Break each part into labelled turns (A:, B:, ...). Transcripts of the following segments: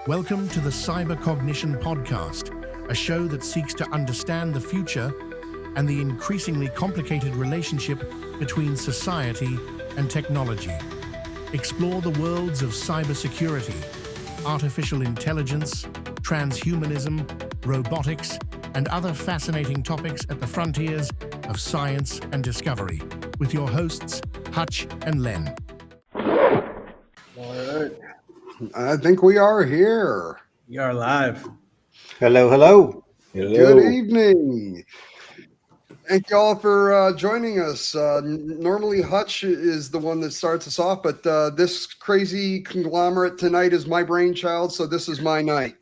A: Welcome to the Cyber Cognition Podcast, a show that seeks to understand the future and the increasingly complicated relationship between society and technology. Explore the worlds of cybersecurity, artificial intelligence, transhumanism, robotics, and other fascinating topics at the frontiers of science and discovery, with your hosts, Hutch and Len.
B: All right. I think we are here.
C: We are live.
D: Hello, hello.
B: Good evening. Thank you all for joining us. Normally Hutch is the one that starts us off, but this crazy conglomerate tonight is my brainchild, so this is my night.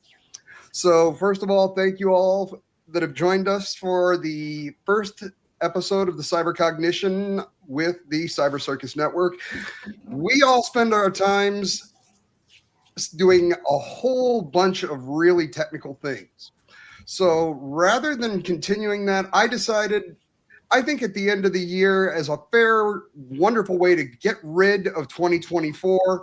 B: So first of all, thank you all that have joined us for the first episode of the Cyber Cognition with the Cyber Circus Network. We all spend our times doing a whole bunch of really technical things. So rather than continuing that, I decided, I think at the end of the year, as a fair, wonderful way to get rid of 2024,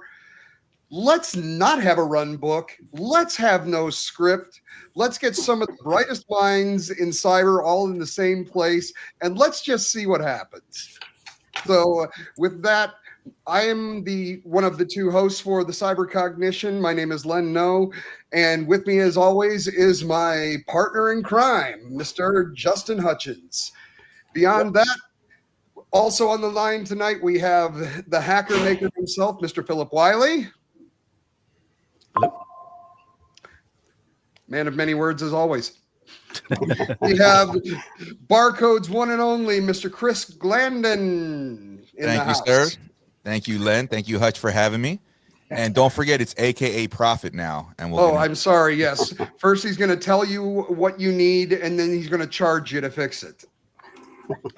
B: let's not have a run book. Let's have no script. Let's get some of the brightest minds in cyber all in the same place, and let's just see what happens. So with that, I am one of the two hosts for the Cyber Cognition. My name is Len No, and with me, as always, is my partner in crime, Mr. Justin Hutchins. Beyond that, also on the line tonight, we have the hacker maker himself, Mr. Phillip Wylie.
C: Hello.
B: Man of many words, as always. We have BarCode's one and only, Mr. Chris Glanden.
E: Thank you, sir. Thank you, Len. Thank you, Hutch, for having me. And don't forget, it's AKA Profit now. And
B: I'm sorry. Yes. First, he's going to tell you what you need, and then he's going to charge you to fix it.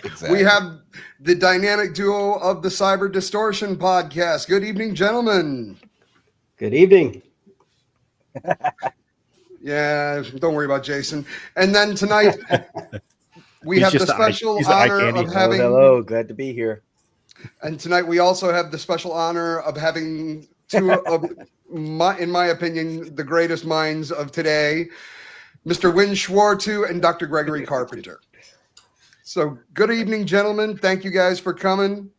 B: Exactly. We have the dynamic duo of the Cyber Distortion Podcast. Good evening, gentlemen.
D: Good evening.
B: Yeah, don't worry about Jason. And then tonight, we have the special honor of having...
D: Hello, glad to be here.
B: And tonight we also have the special honor of having two of, in my opinion, the greatest minds of today, Mr. Winn Schwartau and Dr. Gregory Carpenter. So good evening, gentlemen. Thank you guys for coming.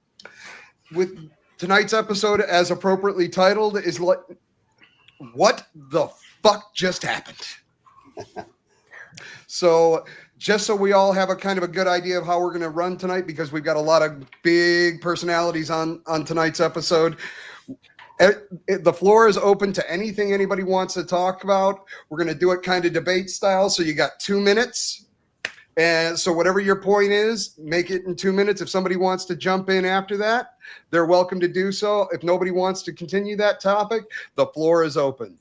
B: With tonight's episode, as appropriately titled, is What the Fuck Just Happened? So just so we all have a kind of a good idea of how we're going to run tonight, because we've got a lot of big personalities on tonight's episode. The floor is open to anything anybody wants to talk about. We're going to do it kind of debate style. So you got 2 minutes. And so whatever your point is, make it in 2 minutes. If somebody wants to jump in after that, they're welcome to do so. If nobody wants to continue that topic, the floor is open.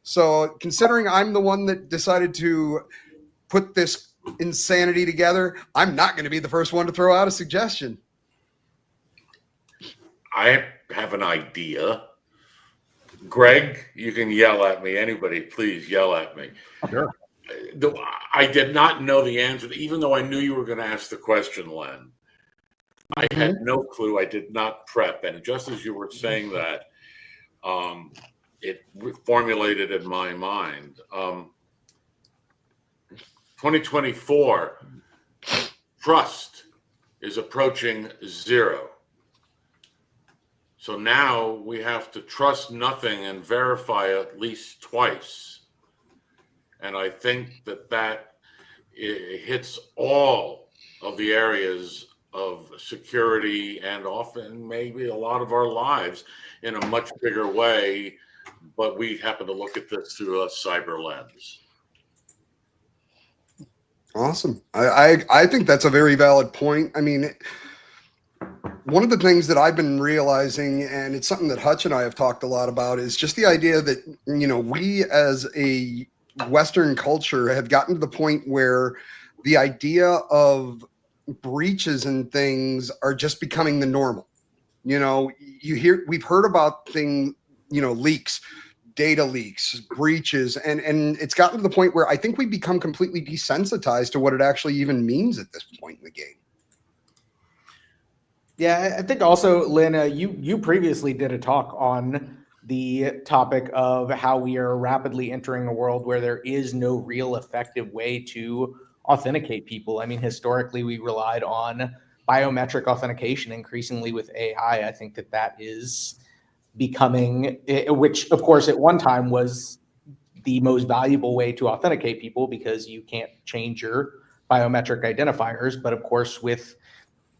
B: So considering I'm the one that decided to put this insanity together, I'm not going to be the first one to throw out a suggestion.
F: I have an idea. Greg, you can yell at me. Anybody, please yell at me.
C: Sure.
F: I did not know the answer, even though I knew you were going to ask the question, Len. I had no clue. I did not prep. And just as you were saying that, it formulated in my mind. 2024, trust is approaching zero. So now we have to trust nothing and verify at least twice. And I think that it hits all of the areas of security and often maybe a lot of our lives in a much bigger way. But we happen to look at this through a cyber lens.
B: Awesome. I think that's a very valid point. I mean, one of the things that I've been realizing, and it's something that Hutch and I have talked a lot about, is just the idea that, we as a Western culture have gotten to the point where the idea of breaches and things are just becoming the normal. We've heard about things, leaks, data leaks, breaches, and it's gotten to the point where I think we become completely desensitized to what it actually even means at this point in the game.
C: Yeah, I think also, Lynn, you previously did a talk on
G: the topic of how we are rapidly entering a world where there is no real effective way to authenticate people. I mean, historically, we relied on biometric authentication. Increasingly with AI, I think that is becoming, which of course at one time was the most valuable way to authenticate people because you can't change your biometric identifiers. But of course, with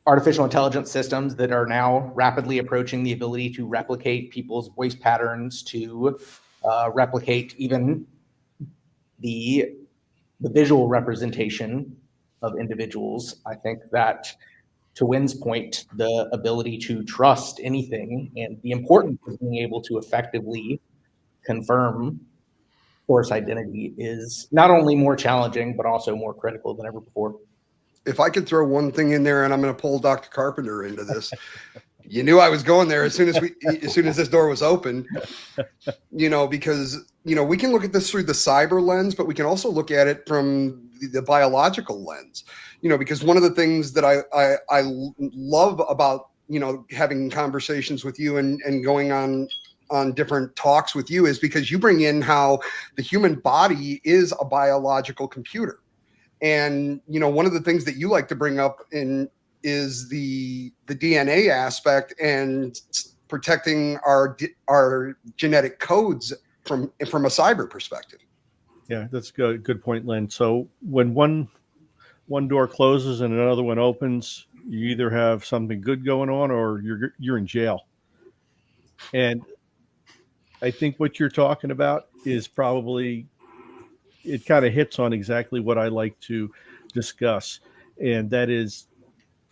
G: artificial intelligence systems that are now rapidly approaching the ability to replicate people's voice patterns, to replicate even the visual representation of individuals, I think that, to Winn's point, the ability to trust anything and the importance of being able to effectively confirm source identity is not only more challenging, but also more critical than ever before.
B: If I could throw one thing in there, and I'm going to pull Dr. Carpenter into this. You knew I was going there as soon as this door was open, because, we can look at this through the cyber lens, but we can also look at it from the biological lens, because one of the things that I love about, having conversations with you and going on different talks with you is because you bring in how the human body is a biological computer. And, one of the things that you like to bring up is the DNA aspect and protecting our genetic codes from a cyber perspective.
H: Yeah, that's a good point, Len. So when one door closes and another one opens, you either have something good going on or you're in jail. And I think what you're talking about is probably, it kind of hits on exactly what I like to discuss, and that is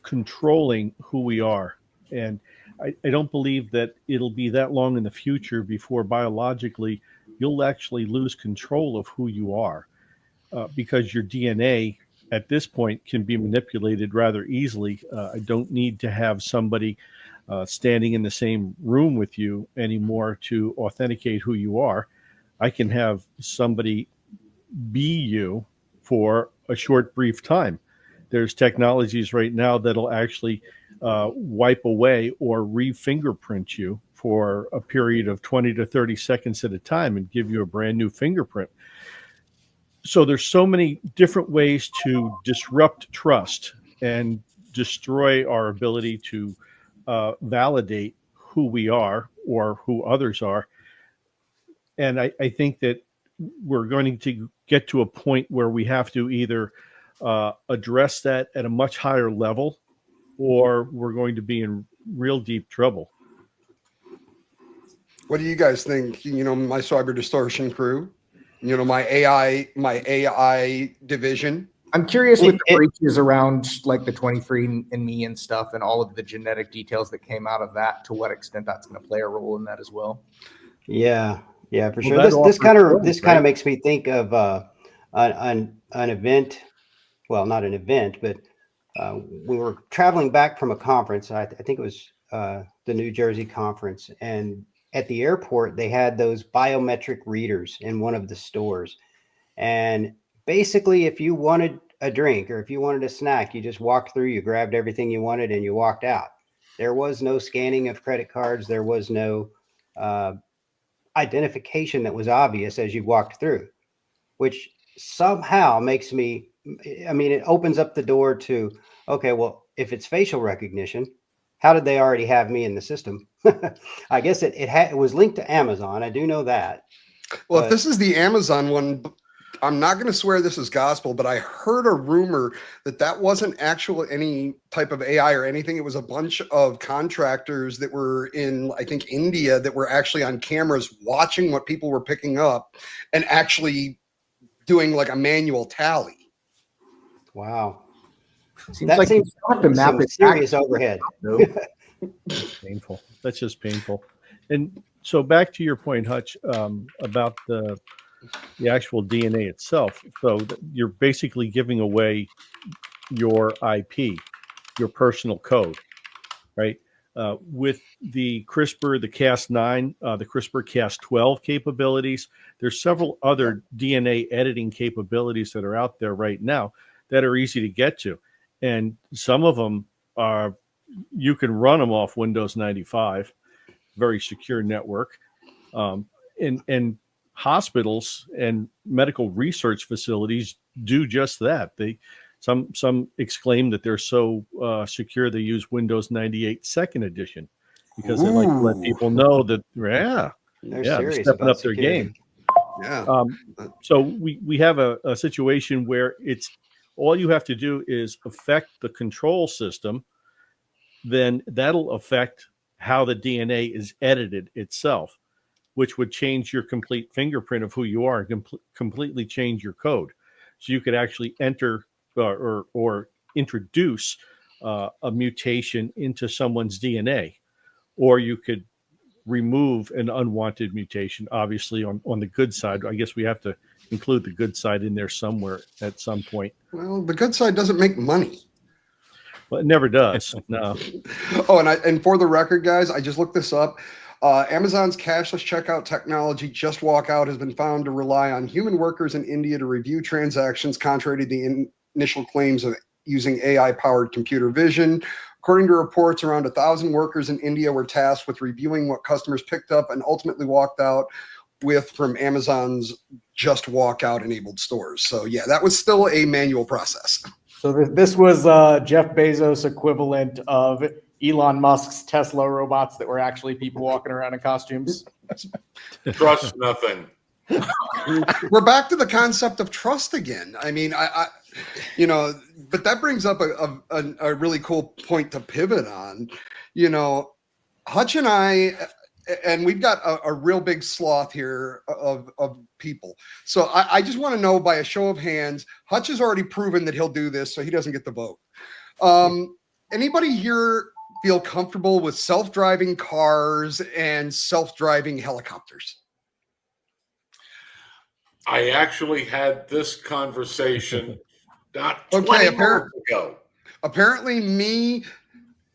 H: controlling who we are. And I don't believe that it'll be that long in the future before biologically you'll actually lose control of who you are, because your DNA at this point can be manipulated rather easily. I don't need to have somebody standing in the same room with you anymore to authenticate who you are. I can have somebody be you for a short, brief time. There's technologies right now that'll actually wipe away or re-fingerprint you for a period of 20 to 30 seconds at a time and give you a brand new fingerprint. So there's so many different ways to disrupt trust and destroy our ability to validate who we are or who others are. And I think that we're going to get to a point where we have to either address that at a much higher level, or we're going to be in real deep trouble.
B: What do you guys think? My Cyber Distortion crew, my AI division.
G: I'm curious with the breaches around like the 23andMe and stuff and all of the genetic details that came out of that, to what extent that's going to play a role in that as well.
D: Yeah, for sure. This kind of makes me think of an event. Well, not an event, but we were traveling back from a conference. I think it was the New Jersey conference, and at the airport they had those biometric readers in one of the stores. And basically, if you wanted a drink or if you wanted a snack, you just walked through, you grabbed everything you wanted, and you walked out. There was no scanning of credit cards. There was no identification that was obvious as you walked through, which somehow makes me, it opens up the door to, okay, well, if it's facial recognition, how did they already have me in the system? I guess it was linked to Amazon. I do know that.
B: Well, if this is the Amazon one, I'm not going to swear this is gospel, but I heard a rumor that wasn't actual any type of AI or anything. It was a bunch of contractors that were in, I think, India, that were actually on cameras watching what people were picking up and actually doing like a manual tally.
D: Wow.
G: Seems
D: serious overhead.
H: Painful. That's just painful. And so back to your point, Hutch, about the actual DNA itself. So you're basically giving away your IP, your personal code, right? With the CRISPR, the Cas9, the CRISPR Cas12 capabilities, there's several other DNA editing capabilities that are out there right now that are easy to get to. And some of them are, you can run them off Windows 95, very secure network. And hospitals and medical research facilities do just that. Some exclaim that they're so secure they use Windows 98 Second Edition because they like to let people know that they're stepping up their game.
B: Yeah.
H: So we have a situation where it's all you have to do is affect the control system, then that'll affect how the DNA is edited itself, which would change your complete fingerprint of who you are and completely change your code. So you could actually enter or introduce a mutation into someone's DNA, or you could remove an unwanted mutation. Obviously, on the good side, I guess we have to include the good side in there somewhere at some point.
B: Well, the good side doesn't make money.
H: Well, it never does. No.
B: Oh, and for the record, guys, I just looked this up. Amazon's cashless checkout technology, Just Walk Out, has been found to rely on human workers in India to review transactions, contrary to the initial claims of using AI-powered computer vision. According to reports, around 1,000 workers in India were tasked with reviewing what customers picked up and ultimately walked out with from Amazon's Just Walk Out enabled stores. So yeah, that was still a manual process.
G: So this was Jeff Bezos' equivalent of Elon Musk's Tesla robots that were actually people walking around in costumes.
F: Trust nothing.
B: We're back to the concept of trust again. I mean, I but that brings up a really cool point to pivot on. Hutch and I, and we've got a real big sloth here of people. So I just want to know by a show of hands, Hutch has already proven that he'll do this, so he doesn't get the vote. Anybody here feel comfortable with self-driving cars and self-driving helicopters?
F: I actually had this conversation not 20 minutes ago.
B: Apparently me,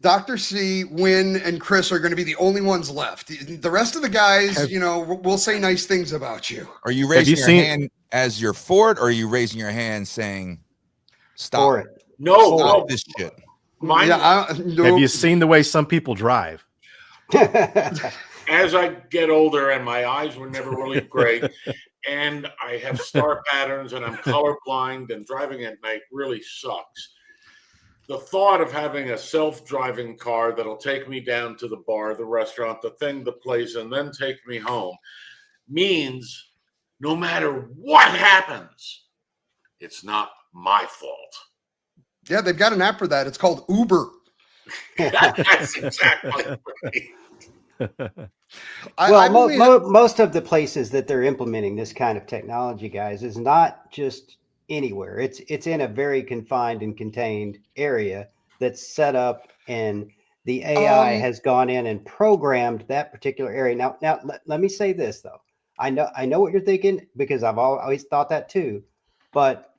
B: Dr. C, Winn, and Chris are going to be the only ones left. The rest of the guys, will say nice things about you.
E: Are you raising your hand as you're for it, or are you raising your hand saying, stop it?
F: No,
E: this shit.
I: Have you seen the way some people drive?
F: As I get older and my eyes were never really great, and I have star patterns and I'm colorblind and driving at night really sucks. The thought of having a self-driving car that'll take me down to the bar, the restaurant, the thing, the place, and then take me home means no matter what happens, it's not my fault.
B: Yeah, they've got an app for that. It's called Uber.
F: That's exactly right.
D: Most of the places that they're implementing this kind of technology, guys, is not just anywhere. It's in a very confined and contained area that's set up, and the AI has gone in and programmed that particular area. Now, let me say this though. I know what you're thinking, because I've always thought that too. But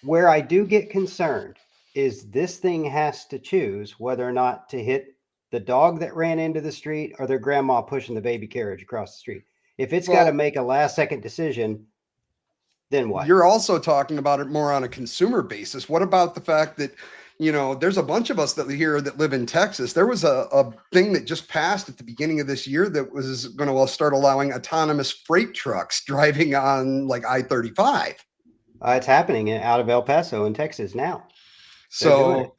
D: where I do get concerned is this thing has to choose whether or not to hit the dog that ran into the street or their grandma pushing the baby carriage across the street. If it's got to make a last second decision, then what?
B: You're also talking about it more on a consumer basis. What about the fact that, there's a bunch of us that live in Texas. There was a thing that just passed at the beginning of this year that was going to start allowing autonomous freight trucks driving on like I-35.
D: It's happening out of El Paso in Texas now.
B: So,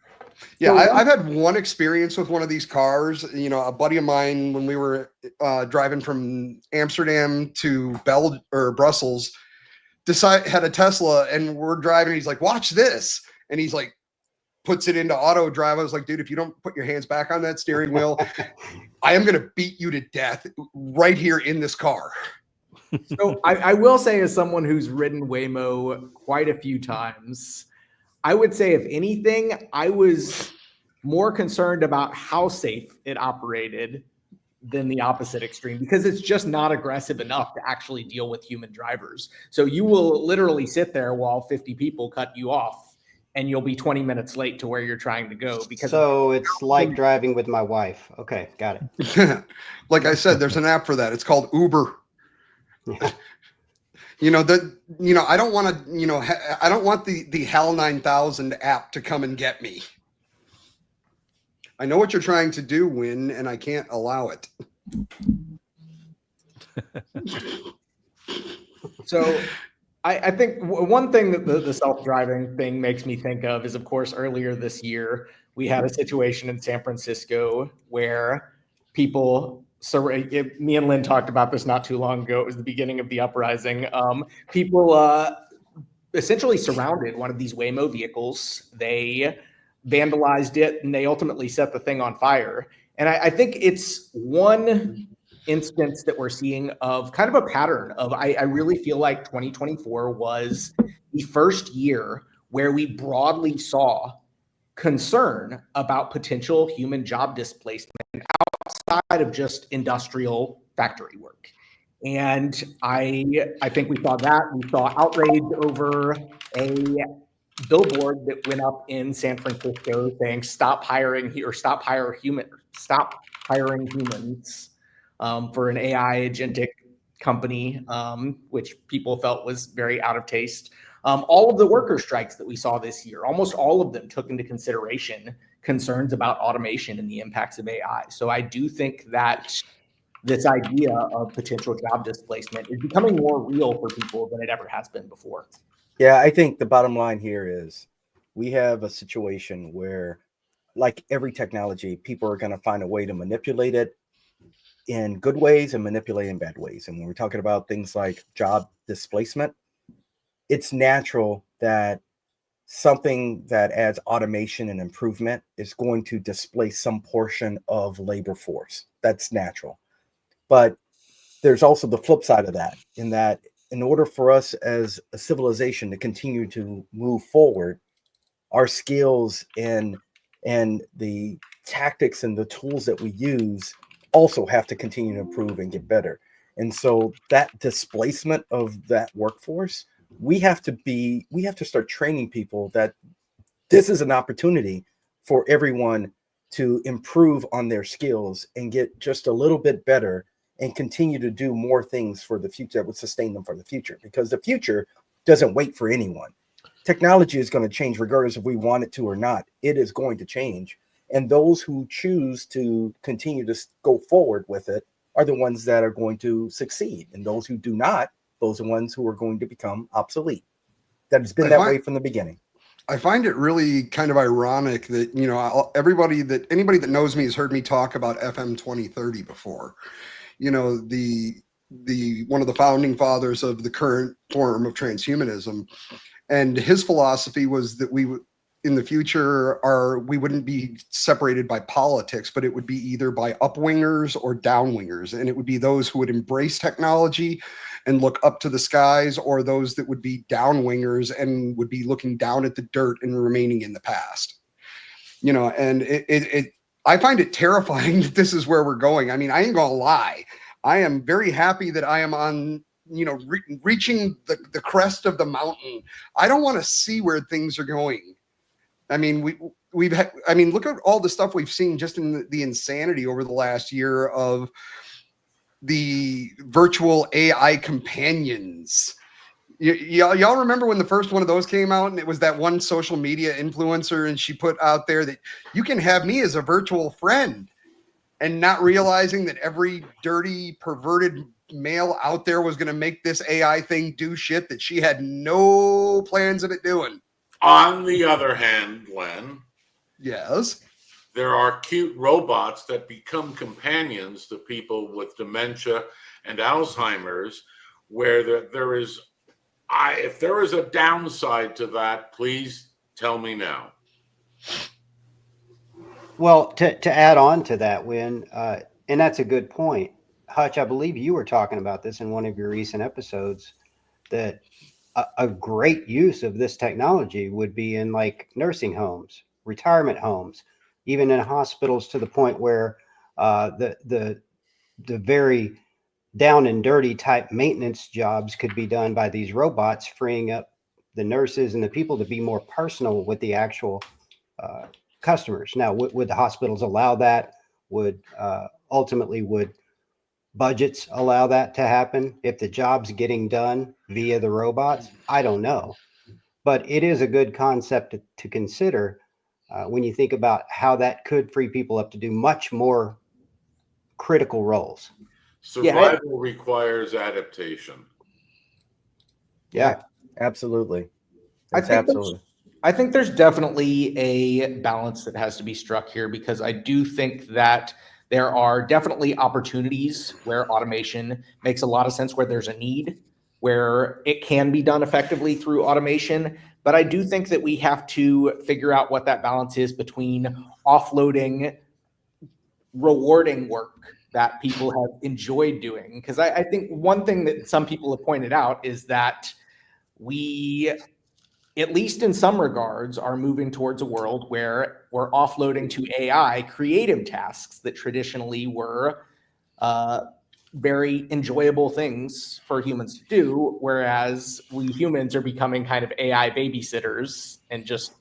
B: yeah, I've had one experience with one of these cars. A buddy of mine, when we were driving from Amsterdam to Brussels, had a Tesla, and we're driving. He's like, "Watch this," and he's like, puts it into auto drive. I was like, "Dude, if you don't put your hands back on that steering wheel, I am going to beat you to death right here in this car."
G: So I will say, as someone who's ridden Waymo quite a few times, I would say, if anything, I was more concerned about how safe it operated than the opposite extreme, because it's just not aggressive enough to actually deal with human drivers. So you will literally sit there while 50 people cut you off, and you'll be 20 minutes late to where you're trying to go.
D: So it's like driving with my wife. Okay, got it.
B: Like I said, there's an app for that. It's called Uber.
D: Yeah.
B: I don't want to, I don't want the HAL 9000 app to come and get me. I know what you're trying to do, Winn, and I can't allow it.
G: So I think one thing that the self-driving thing makes me think of is, of course, earlier this year, we had a situation in San Francisco where people, me and Lynn talked about this not too long ago. It was the beginning of the uprising. People essentially surrounded one of these Waymo vehicles. They vandalized it, and they ultimately set the thing on fire. And I think it's one instance that we're seeing of kind of a pattern of, I really feel like 2024 was the first year where we broadly saw concern about potential human job displacement outside of just industrial factory work. And I think we saw that. We saw outrage over a billboard that went up in San Francisco saying stop hiring humans for an AI agentic company, which people felt was very out of taste. All of the worker strikes that we saw this year, almost all of them took into consideration concerns about automation and the impacts of AI. So I do think that this idea of potential job displacement is becoming more real for people than it ever has been before.
I: Yeah, I think the bottom line here is we have a situation where, like every technology, people are going to find a way to manipulate it in good ways and manipulate in bad ways. And when we're talking about things like job displacement, it's natural that something that adds automation and improvement is going to displace some portion of labor force. That's natural. But there's also the flip side of that, in that in order for us as a civilization to continue to move forward, our skills and the tactics and the tools that we use also have to continue to improve and get better. And so that displacement of that workforce, we have to start training people that this is an opportunity for everyone to improve on their skills and get just a little bit better and continue to do more things for the future that would sustain them for the future, because the future doesn't wait for anyone. Technology is going to change regardless if we want it to or not. It is going to change. And those who choose to continue to go forward with it are the ones that are going to succeed. And those who do not, those are the ones who are going to become obsolete. That has been that way from the beginning.
B: I find it really kind of ironic that, you know, anybody that knows me has heard me talk about FM 2030 before. You know, the one of the founding fathers of the current form of transhumanism, and his philosophy was that we would, in the future, we wouldn't be separated by politics, but it would be either by upwingers or downwingers, and it would be those who would embrace technology and look up to the skies, or those that would be downwingers and would be looking down at the dirt and remaining in the past. You know, and I find it terrifying that this is where we're going. I mean, I ain't gonna lie. I am very happy that I am on, you know, reaching the crest of the mountain. I don't want to see where things are going. I mean, look at all the stuff we've seen just in the insanity over the last year of the virtual AI companions. Y'all remember when the first one of those came out, and it was that one social media influencer, and she put out there that you can have me as a virtual friend, and not realizing that every dirty, perverted male out there was going to make this AI thing do shit that she had no plans of it doing.
F: On the other hand, Glenn,
B: yes,
F: there are cute robots that become companions to people with dementia and Alzheimer's, where there is, if there is a downside to that, please tell me now.
D: Well, to add on to that, Winn, and that's a good point. Hutch, I believe you were talking about this in one of your recent episodes, that a great use of this technology would be in like nursing homes, retirement homes, even in hospitals, to the point where the very down and dirty type maintenance jobs could be done by these robots, freeing up the nurses and the people to be more personal with the actual customers. Now, would the hospitals allow that? Would budgets allow that to happen if the job's getting done via the robots? I don't know, but it is a good concept to consider when you think about how that could free people up to do much more critical roles.
F: Survival requires adaptation.
D: Yeah,
I: absolutely.
G: I
I: That's
G: think
I: absolutely.
G: I think there's definitely a balance that has to be struck here, because I do think that there are definitely opportunities where automation makes a lot of sense, where there's a need, where it can be done effectively through automation. But I do think that we have to figure out what that balance is between offloading rewarding work that people have enjoyed doing. Because I think one thing that some people have pointed out is that we, at least in some regards, are moving towards a world where we're offloading to AI creative tasks that traditionally were very enjoyable things for humans to do, whereas we humans are becoming kind of AI babysitters and just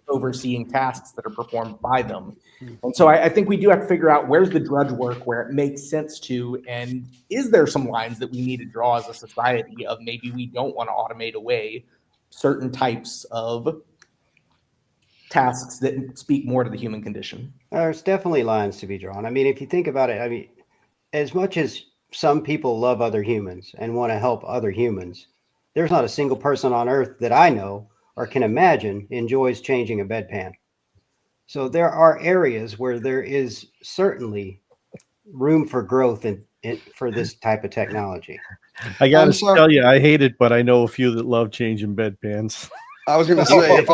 G: overseeing tasks that are performed by them. And so I think we do have to figure out where's the drudge work where it makes sense to, and is there some lines that we need to draw as a society of maybe we don't want to automate away certain types of tasks that speak more to the human condition?
D: There's definitely lines to be drawn. I mean, if you think about it, I mean, as much as some people love other humans and want to help other humans, there's not a single person on earth that I know or can imagine enjoys changing a bedpan. So there are areas where there is certainly room for growth for this type of technology.
H: I got to tell you, I hate it, but I know a few that love changing bedpans.
B: I was going to say,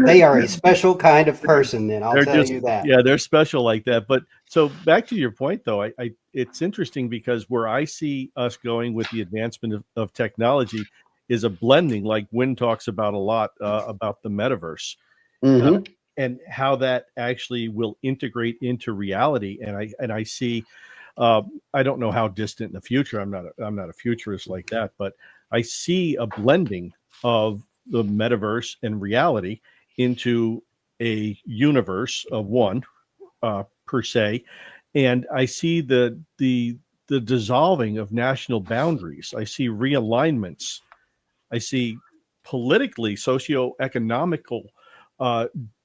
D: they are a special kind of person. Then I'll tell you that.
H: Yeah, they're special like that. But so back to your point, though, it's interesting because where I see us going with the advancement of technology is a blending, like Winn talks about a lot about the metaverse. And how that actually will integrate into reality. And I see, I don't know how distant in the future. I'm not a futurist like that, but I see a blending of the metaverse and reality into a universe of one per se. And I see the dissolving of national boundaries. I see realignments. I see politically, socioeconomical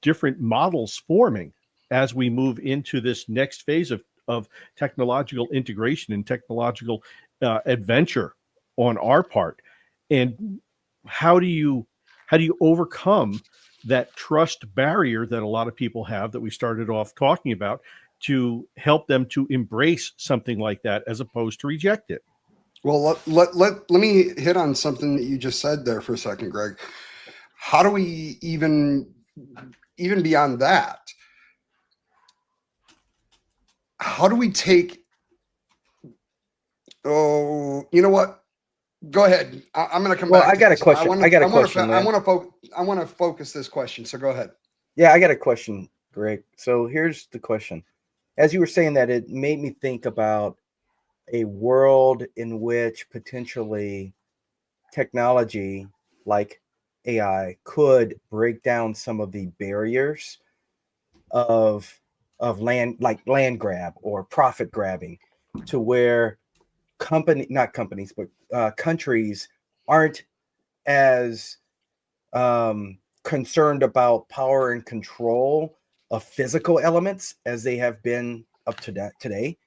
H: different models forming as we move into this next phase of technological integration and technological adventure on our part. And how do you overcome that trust barrier that a lot of people have that we started off talking about to help them to embrace something like that as opposed to reject it?
B: Well, let me hit on something that you just said there for a second, Greg. How do we even beyond that? How do we take? Oh, you know what? Go ahead. I'm going to come back.
I: I got a question.
B: I want to focus this question. So go ahead.
I: Yeah, I got a question, Greg. So here's the question. As you were saying that, it made me think about a world in which potentially technology like AI could break down some of the barriers of land, like land grab or profit grabbing, to where countries aren't as concerned about power and control of physical elements as they have been up to today.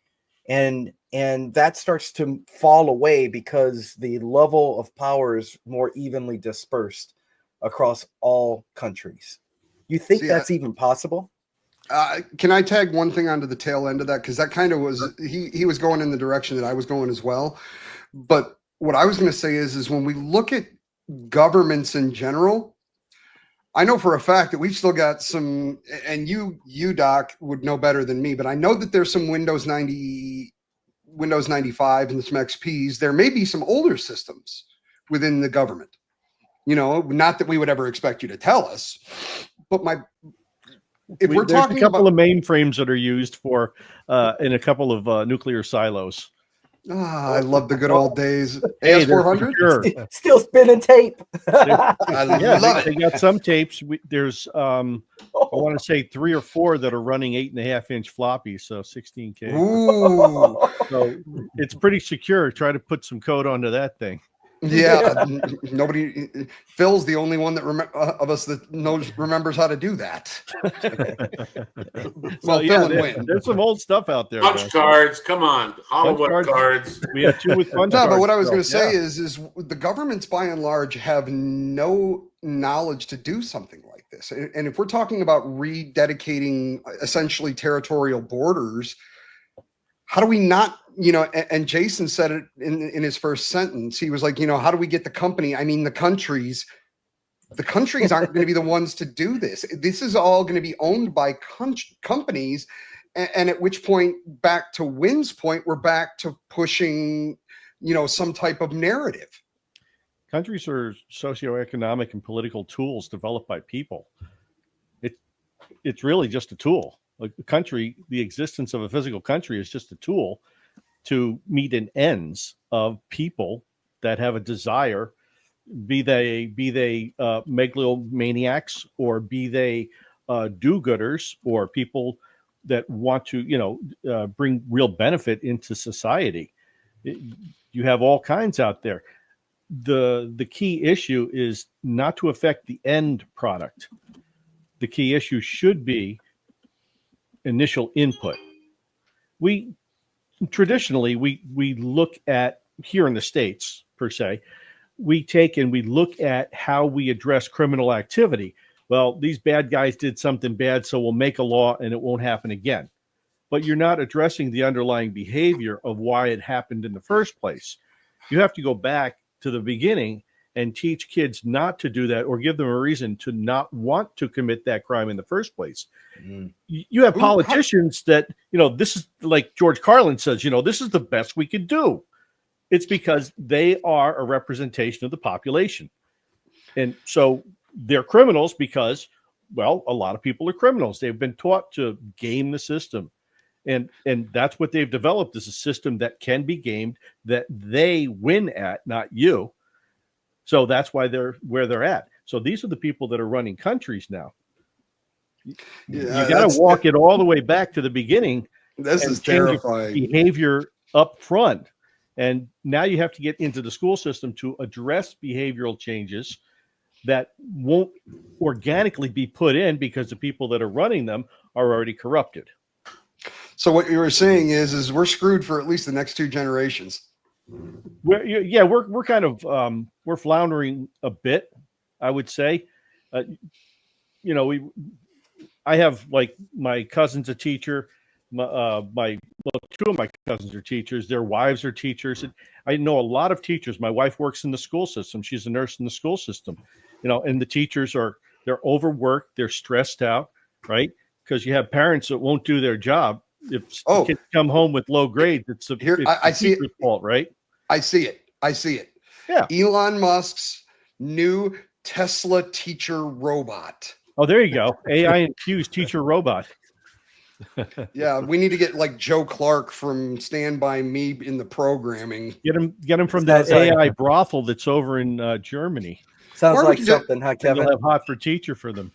I: And that starts to fall away because the level of power is more evenly dispersed across all countries. You think that's even possible?
B: Can I tag one thing onto the tail end of that? Because that kind of was, he was going in the direction that I was going as well. But what I was going to say is when we look at governments in general, I know for a fact that we've still got some, and you Doc would know better than me, but I know that there's some Windows 90, Windows 95 and some XPs. There may be some older systems within the government. You know, not that we would ever expect you to tell us, but we're talking
H: a couple of mainframes that are used for in a couple of nuclear silos.
B: I love the good old days.
H: Hey,
B: AS400?
H: Sure.
I: Still spinning tape.
B: I love it.
H: They got some tapes. There's I want to say 3 or 4 that are running 8.5-inch floppies, so 16K.
B: Ooh.
H: So it's pretty secure. Try to put some code onto that thing.
B: Yeah, nobody. Phil's the only one that of us that remembers how to do that.
H: Well,
B: Phil and Winn.
H: there's some old stuff out there.
F: Punch cards, come on, Hollywood cards.
H: We have two with punch
B: No,
H: cards.
B: but what I was going to say
H: Yeah.
B: is the governments by and large have no knowledge to do something like this. And if we're talking about rededicating essentially territorial borders, how do we not, and Jason said it in his first sentence. He was like, how do we get the countries aren't going to be the ones to do this. This is all going to be owned by companies. And at which point, back to Winn's point, we're back to pushing, some type of narrative.
H: Countries are socioeconomic and political tools developed by people. It's really just a tool. Like a country, the existence of a physical country is just a tool to meet an ends of people that have a desire, be they megalomaniacs, or be they do-gooders, or people that want to bring real benefit into society. You have all kinds out there. The key issue is not to affect the end product. The key issue should be initial input. We traditionally look at, here in the States per se, we look at how we address criminal activity. Well, these bad guys did something bad, so we'll make a law and it won't happen again. But you're not addressing the underlying behavior of why it happened in the first place. You have to go back to the beginning and teach kids not to do that, or give them a reason to not want to commit that crime in the first place. You have politicians that, this is like George Carlin says, this is the best we could do. It's because they are a representation of the population. And so they're criminals because, well, a lot of people are criminals. They've been taught to game the system. And that's what they've developed, is a system that can be gamed, that they win at, not you. So that's why they're where they're at. So these are the people that are running countries now. You got to walk it all the way back to the beginning.
B: This is terrifying.
H: Behavior up front. And now you have to get into the school system to address behavioral changes that won't organically be put in because the people that are running them are already corrupted.
B: So what you were saying is we're screwed for at least the next two generations.
H: We're kind of we're floundering a bit, I would say. I have, like, my cousin's a teacher. Two of my cousins are teachers. Their wives are teachers. And I know a lot of teachers. My wife works in the school system. She's a nurse in the school system. And the teachers they're overworked. They're stressed out, right? Because you have parents that won't do their job. If kids come home with low grades, it's the teacher's fault, right?
B: I see it.
H: Yeah.
B: Elon Musk's new Tesla teacher robot.
H: Oh, there you go. AI infused teacher robot.
B: Yeah, we need to get like Joe Clark from Stand By Me in the programming.
H: Get him from that AI brothel that's over in Germany.
I: Sounds like something, huh, Kevin?
H: You'll have Hot for Teacher for them.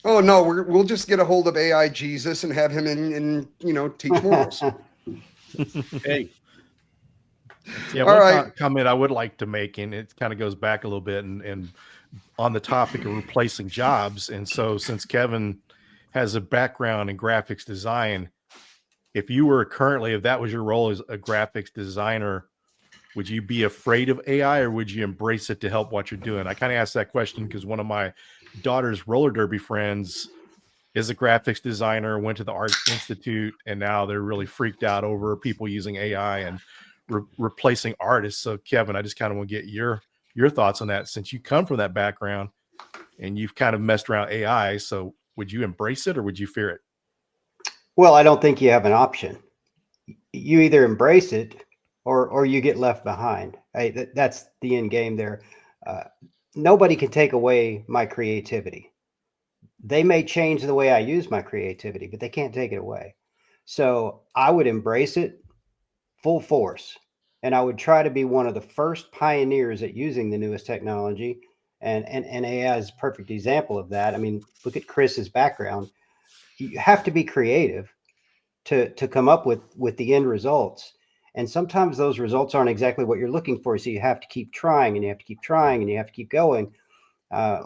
B: Oh no, we'll just get a hold of AI Jesus and have him in teach morals.
H: Hey.
C: Yeah, one comment I would like to make, and it kind of goes back a little bit, and on the topic of replacing jobs. And so, since Kevin has a background in graphics design, if that was your role as a graphics designer, would you be afraid of AI, or would you embrace it to help what you're doing? I kind of asked that question because one of my daughter's roller derby friends is a graphics designer, went to the Art Institute, and now they're really freaked out over people using AI and replacing artists. So Kevin, I just kind of want to get your thoughts on that, since you come from that background and you've kind of messed around AI. So would you embrace it or would you fear it?
D: Well, I don't think you have an option. You either embrace it or you get left behind. That's the end game there. Nobody can take away my creativity. They may change the way I use my creativity, but they can't take it away. So I would embrace it full force. And I would try to be one of the first pioneers at using the newest technology. And AI is a perfect example of that. I mean, look at Chris's background. You have to be creative to come up with the end results. And sometimes those results aren't exactly what you're looking for. So you have to keep trying, and you have to keep trying, and you have to keep going.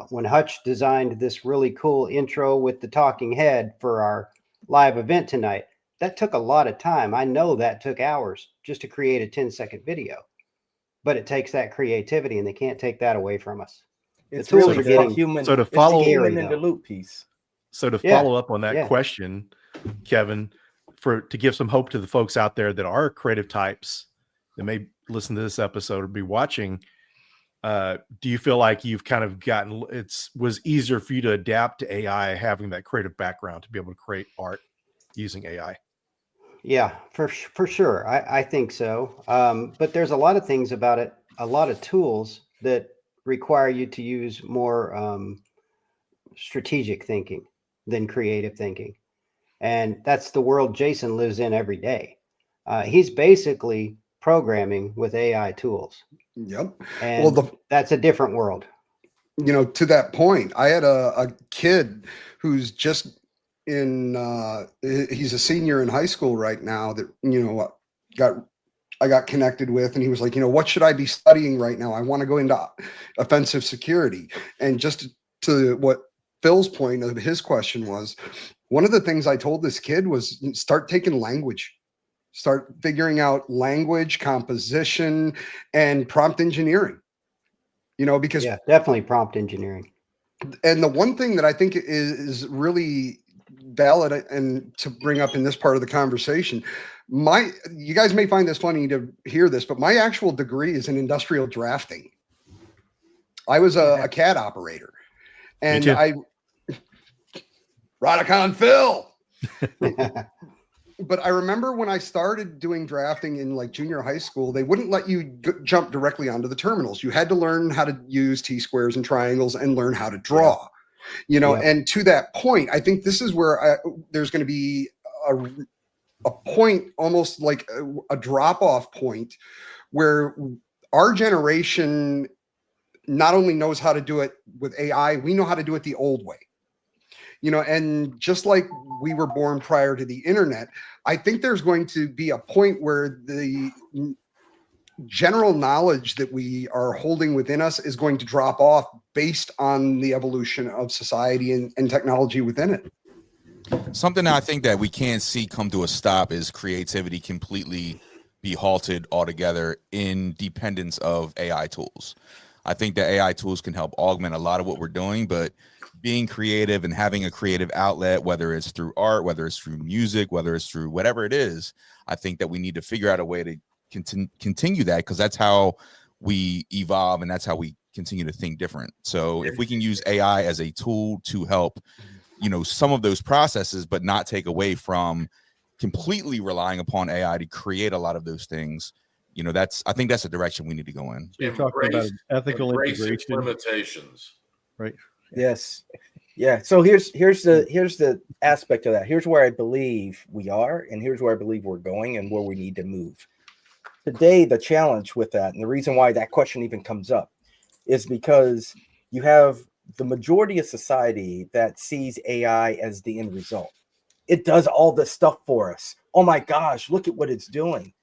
D: When Hutch designed this really cool intro with the talking head for our live event tonight, that took a lot of time. I know that took hours just to create a 10-second video, but it takes that creativity, and they can't take that away from us.
I: It's
D: tools
I: really
D: are getting
I: human.
C: So to
I: it's the
C: follow-
I: human
D: Scary,
I: in the
D: though.
I: loop piece.
C: So to
D: Yeah.
C: follow up on that
D: Yeah.
C: question, Kevin, to give some hope to the folks out there that are creative types that may listen to this episode or be watching, do you feel like you've kind of was easier for you to adapt to AI having that creative background to be able to create art using AI?
D: Yeah, for sure. I think so. But there's a lot of things about it, a lot of tools that require you to use more strategic thinking than creative thinking. And that's the world Jason lives in every day. He's basically programming with AI tools.
B: Yep.
D: And that's a different world.
B: To that point, I had a kid who's just he's a senior in high school right now that, I got connected with, and he was like, what should I be studying right now? I want to go into offensive security. And just to what Phil's point of his question was, one of the things I told this kid was start taking language. Start figuring out language, composition, and prompt engineering. Because
D: definitely prompt engineering.
B: And the one thing that I think is really valid and to bring up in this part of the conversation, you guys may find this funny to hear this, but my actual degree is in industrial drafting. I was a CAD operator, and Rodicon Phil. But I remember when I started doing drafting in like junior high school, they wouldn't let you jump directly onto the terminals. You had to learn how to use T-squares and triangles and learn how to draw, and to that point, I think this is where there's going to be a point, almost like a drop-off point, where our generation not only knows how to do it with AI, we know how to do it the old way. And just like we were born prior to the internet, I think there's going to be a point where the general knowledge that we are holding within us is going to drop off based on the evolution of society and technology within it.
E: Something I think that we can't see come to a stop is creativity completely be halted altogether in dependence of AI tools. I think that AI tools can help augment a lot of what we're doing, but being creative and having a creative outlet, whether it's through art, whether it's through music, whether it's through whatever it is, I think that we need to figure out a way to continue that, because that's how we evolve and that's how we continue to think different. So if we can use AI as a tool to help, some of those processes, but not take away from completely relying upon AI to create a lot of those things, I think that's the direction we need to go in.
H: You're talking about ethical integration.
F: Limitations.
H: Right.
I: Yes. Yeah. So here's the aspect of that. Here's where I believe we are, and here's where I believe we're going and where we need to move. Today, the challenge with that, and the reason why that question even comes up, is because you have the majority of society that sees AI as the end result. It does all this stuff for us. Oh my gosh, look at what it's doing.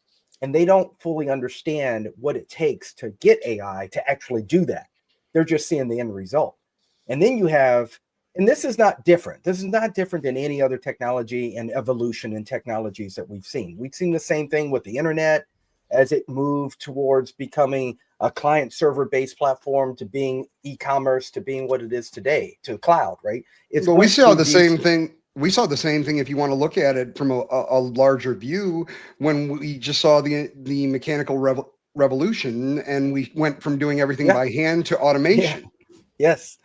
I: And they don't fully understand what it takes to get AI to actually do that. They're just seeing the end result. And then you have, and this is not different. This is not different than any other technology and evolution in technologies that we've seen. We've seen the same thing with the internet as it moved towards becoming a client server based platform, to being e-commerce, to being what it is today, to cloud, right?
B: We saw the same thing. We saw the same thing, if you want to look at it from a larger view, when we just saw the mechanical revolution, and we went from doing everything by hand to automation.
I: Yes.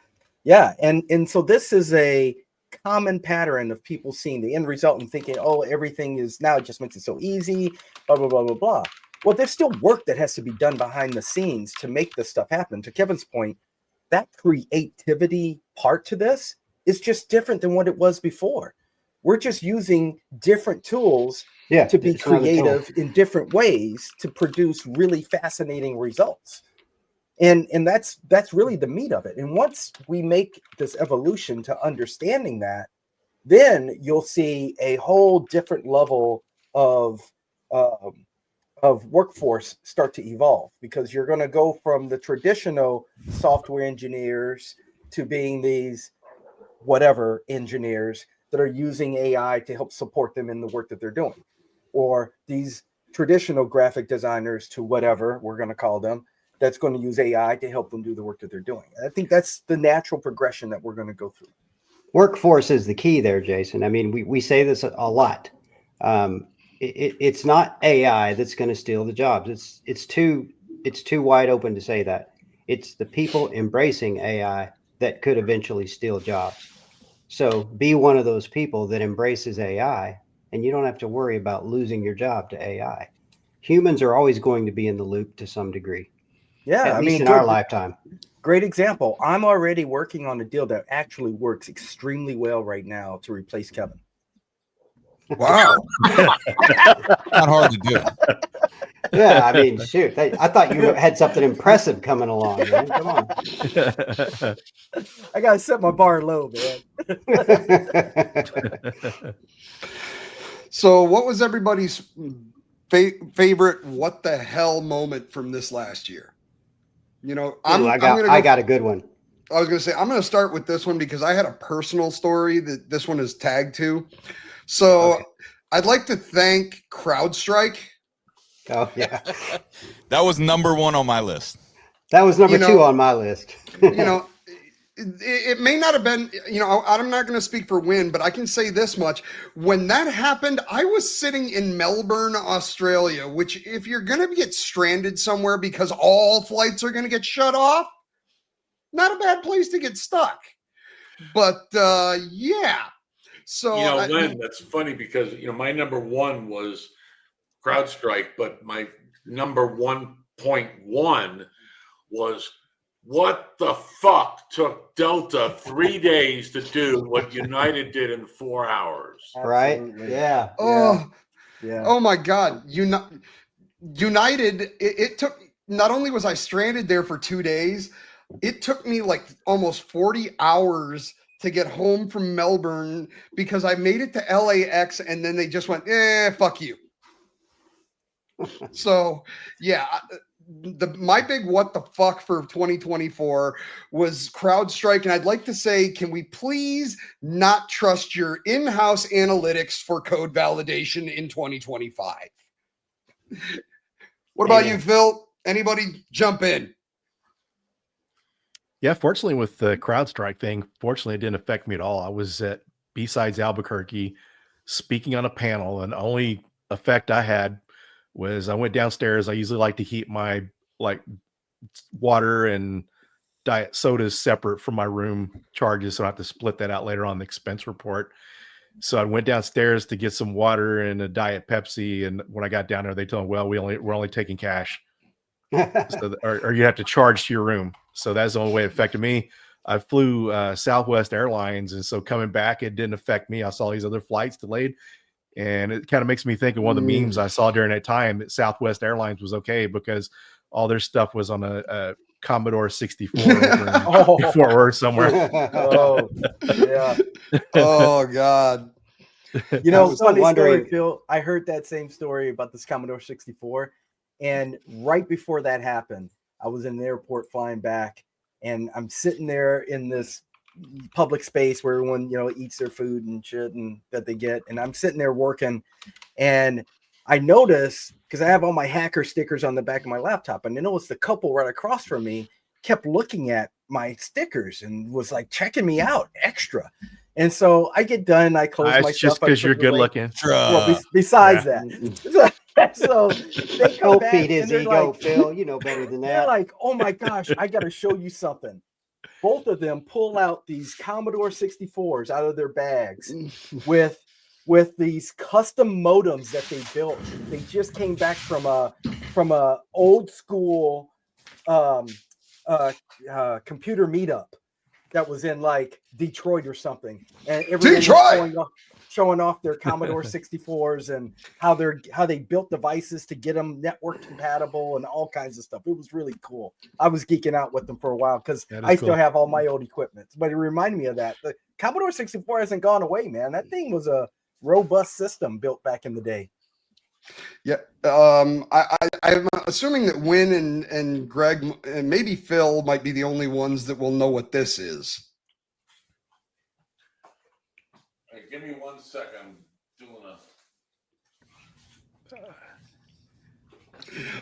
I: Yeah. And so this is a common pattern of people seeing the end result and thinking, oh, everything is now, it just makes it so easy, blah, blah, blah, blah, blah. Well, there's still work that has to be done behind the scenes to make this stuff happen. To Kevin's point, that creativity part to this is just different than what it was before. We're just using different tools to be creative in different ways to produce really fascinating results. And that's really the meat of it. And once we make this evolution to understanding that, then you'll see a whole different level of workforce start to evolve, because you're going to go from the traditional software engineers to being these whatever engineers that are using AI to help support them in the work that they're doing, or these traditional graphic designers to whatever we're going to call them, that's going to use AI to help them do the work that they're doing. I think that's the natural progression that we're going to go through. Workforce
D: is the key there, Jason. I mean, we say this a lot. It's not AI that's going to steal the jobs. It's too wide open to say that. It's the people embracing AI that could eventually steal jobs. So be one of those people that embraces AI, and you don't have to worry about losing your job to AI. Humans are always going to be in the loop to some degree.
I: Yeah,
D: at least in our lifetime.
I: Great example. I'm already working on a deal that actually works extremely well right now to replace Kevin.
B: Wow.
E: Not hard to do.
D: Yeah, I mean, shoot. I thought you had something impressive coming along, man. Come on.
I: I got to set my bar low, man.
B: So what was everybody's favorite what the hell moment from this last year? You know,
D: I got a good one.
B: I was going to say, I'm going to start with this one because I had a personal story that this one is tagged to. So okay. I'd like to thank CrowdStrike.
D: Oh, yeah.
E: That was number one on my list.
D: That was number two on my list.
B: It may not have been, I'm not going to speak for Winn, but I can say this much. When that happened, I was sitting in Melbourne, Australia, which if you're going to get stranded somewhere because all flights are going to get shut off, not a bad place to get stuck. But yeah. So
F: Len, that's funny because my number one was CrowdStrike, but my number 1.1 was what the fuck took Delta 3 days to do what United did in 4 hours?
D: Right? Yeah.
B: Oh,
I: yeah.
B: Oh my God. United, it took, not only was I stranded there for 2 days, it took me like almost 40 hours to get home from Melbourne because I made it to LAX and then they just went, fuck you. So yeah, my big what the fuck for 2024 was CrowdStrike. And I'd like to say, can we please not trust your in-house analytics for code validation in 2025? What about you, Phil? Anybody jump in?
C: Yeah, fortunately with the CrowdStrike thing, fortunately it didn't affect me at all. I was at B-Sides Albuquerque speaking on a panel, and the only effect I had was I went downstairs. I usually like to keep my water and diet sodas separate from my room charges, so I have to split that out later on the expense report. So I went downstairs to get some water and a Diet Pepsi, and when I got down there, they told me, well, we're only taking cash. So, or you have to charge to your room. So that's the only way it affected me. I flew Southwest Airlines, and so coming back, it didn't affect me. I saw these other flights delayed, and it kind of makes me think of one of the memes I saw during that time that Southwest Airlines was okay because all their stuff was on a Commodore 64 over in Fort Worth somewhere.
I: Oh, yeah.
B: Oh, God.
I: Funny story, Phil. I heard that same story about this Commodore 64. And right before that happened, I was in the airport flying back, and I'm sitting there in this public space where everyone, eats their food and shit and that they get. And I'm sitting there working, and I noticed, because I have all my hacker stickers on the back of my laptop, and I noticed the couple right across from me kept looking at my stickers and was like checking me out extra. And so I get done, I close my stuff.
C: Just because you're good looking.
I: Well, besides that. So they come back
D: feed his
I: and
D: ego,
I: like,
D: Phil. You know better than that.
I: They're like, oh my gosh, I got to show you something. Both of them pull out these Commodore 64s out of their bags with these custom modems that they built. They just came back from a old school computer meetup that was in like Detroit or something, and everyone was showing off their Commodore 64s and how they built devices to get them network compatible and all kinds of stuff. It was really cool. I was geeking out with them for a while because I still have all my old equipment, but it reminded me of that. The Commodore 64 hasn't gone away, man. That thing was a robust system built back in the day.
B: Yeah. I'm assuming that Winn and Greg and maybe Phil might be the only ones that will know what this is.
F: Hey, give me 1 second. I'm doing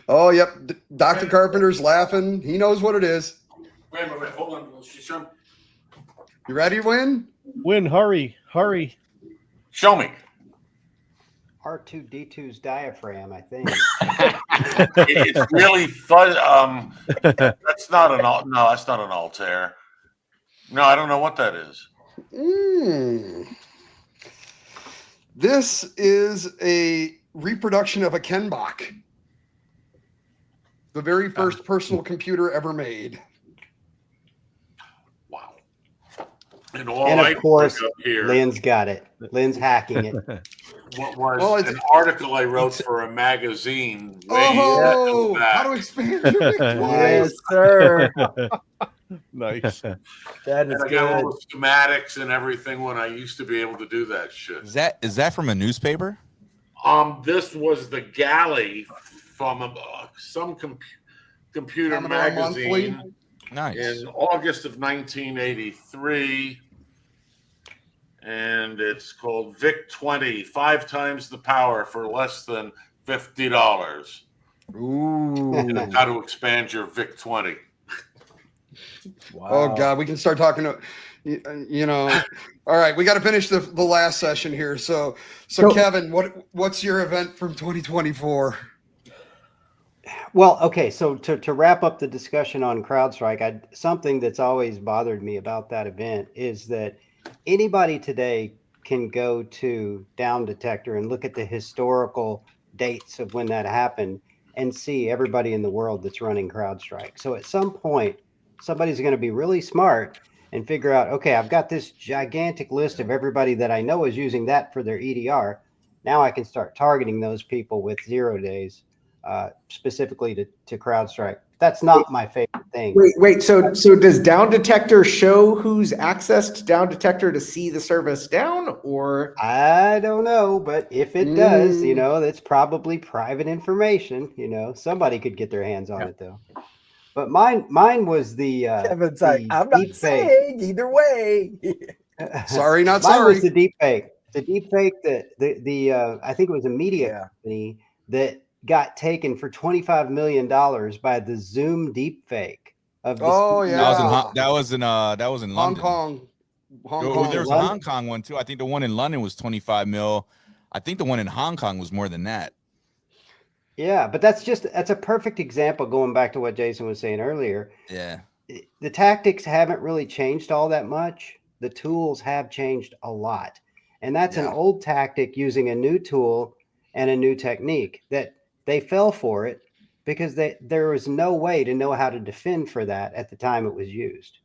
B: Oh, yep. Dr. Carpenter's laughing. He knows what it is.
F: Wait. Hold on.
B: You ready, Winn?
H: Winn, hurry.
F: Show me.
D: R2D2's diaphragm, I think.
F: It's really fun. That's not an Altair. No, I don't know what that is.
B: This is a reproduction of a Kenbach, the very first personal computer ever made.
F: Wow.
D: And of course, Lynn's got it. Lynn's hacking it.
F: What was an article I wrote for a magazine?
B: Oh, how to expand your victory.
I: Yes, sir.
H: Nice.
I: That is
F: I got all the schematics and everything when I used to be able to do that shit.
E: Is that from a newspaper?
F: This was the galley from some computer
B: Commodore
F: magazine.
B: Monthly.
E: Nice.
F: In August of 1983. And it's called VIC 20, 5 times the power for less than $50.
B: Ooh.
F: And how to expand your VIC 20.
I: wow.
B: Oh, God. We can start talking to, all right. We got to finish the last session here. So Kevin, what's your event from 2024?
D: Well, okay. So to wrap up the discussion on CrowdStrike, something that's always bothered me about that event is that anybody today can go to Down Detector and look at the historical dates of when that happened and see everybody in the world that's running CrowdStrike. So at some point, somebody's going to be really smart and figure out, okay, I've got this gigantic list of everybody that I know is using that for their EDR. Now I can start targeting those people with 0 days, specifically to CrowdStrike. That's not my favorite thing.
G: Wait. So does Down Detector show who's accessed Down Detector to see the service down, or?
D: I don't know, but if it does, that's probably private information. Somebody could get their hands on it though. But mine was the
I: Kevin's like, I'm not saying either way.
B: Sorry, not
D: mine
B: sorry.
D: was the deep fake. The deep fake that the I think it was a media company that got taken for $25 million by the Zoom deep fake of the
E: that was in London.
B: Hong Kong.
E: There was a Hong Kong one too. I think the one in London was 25 mil. I think the one in Hong Kong was more than that.
D: Yeah, but that's a perfect example going back to what Jason was saying earlier.
E: Yeah.
D: The tactics haven't really changed all that much. The tools have changed a lot. And that's an old tactic using a new tool and a new technique that they fell for it because there was no way to know how to defend for that at the time it was used.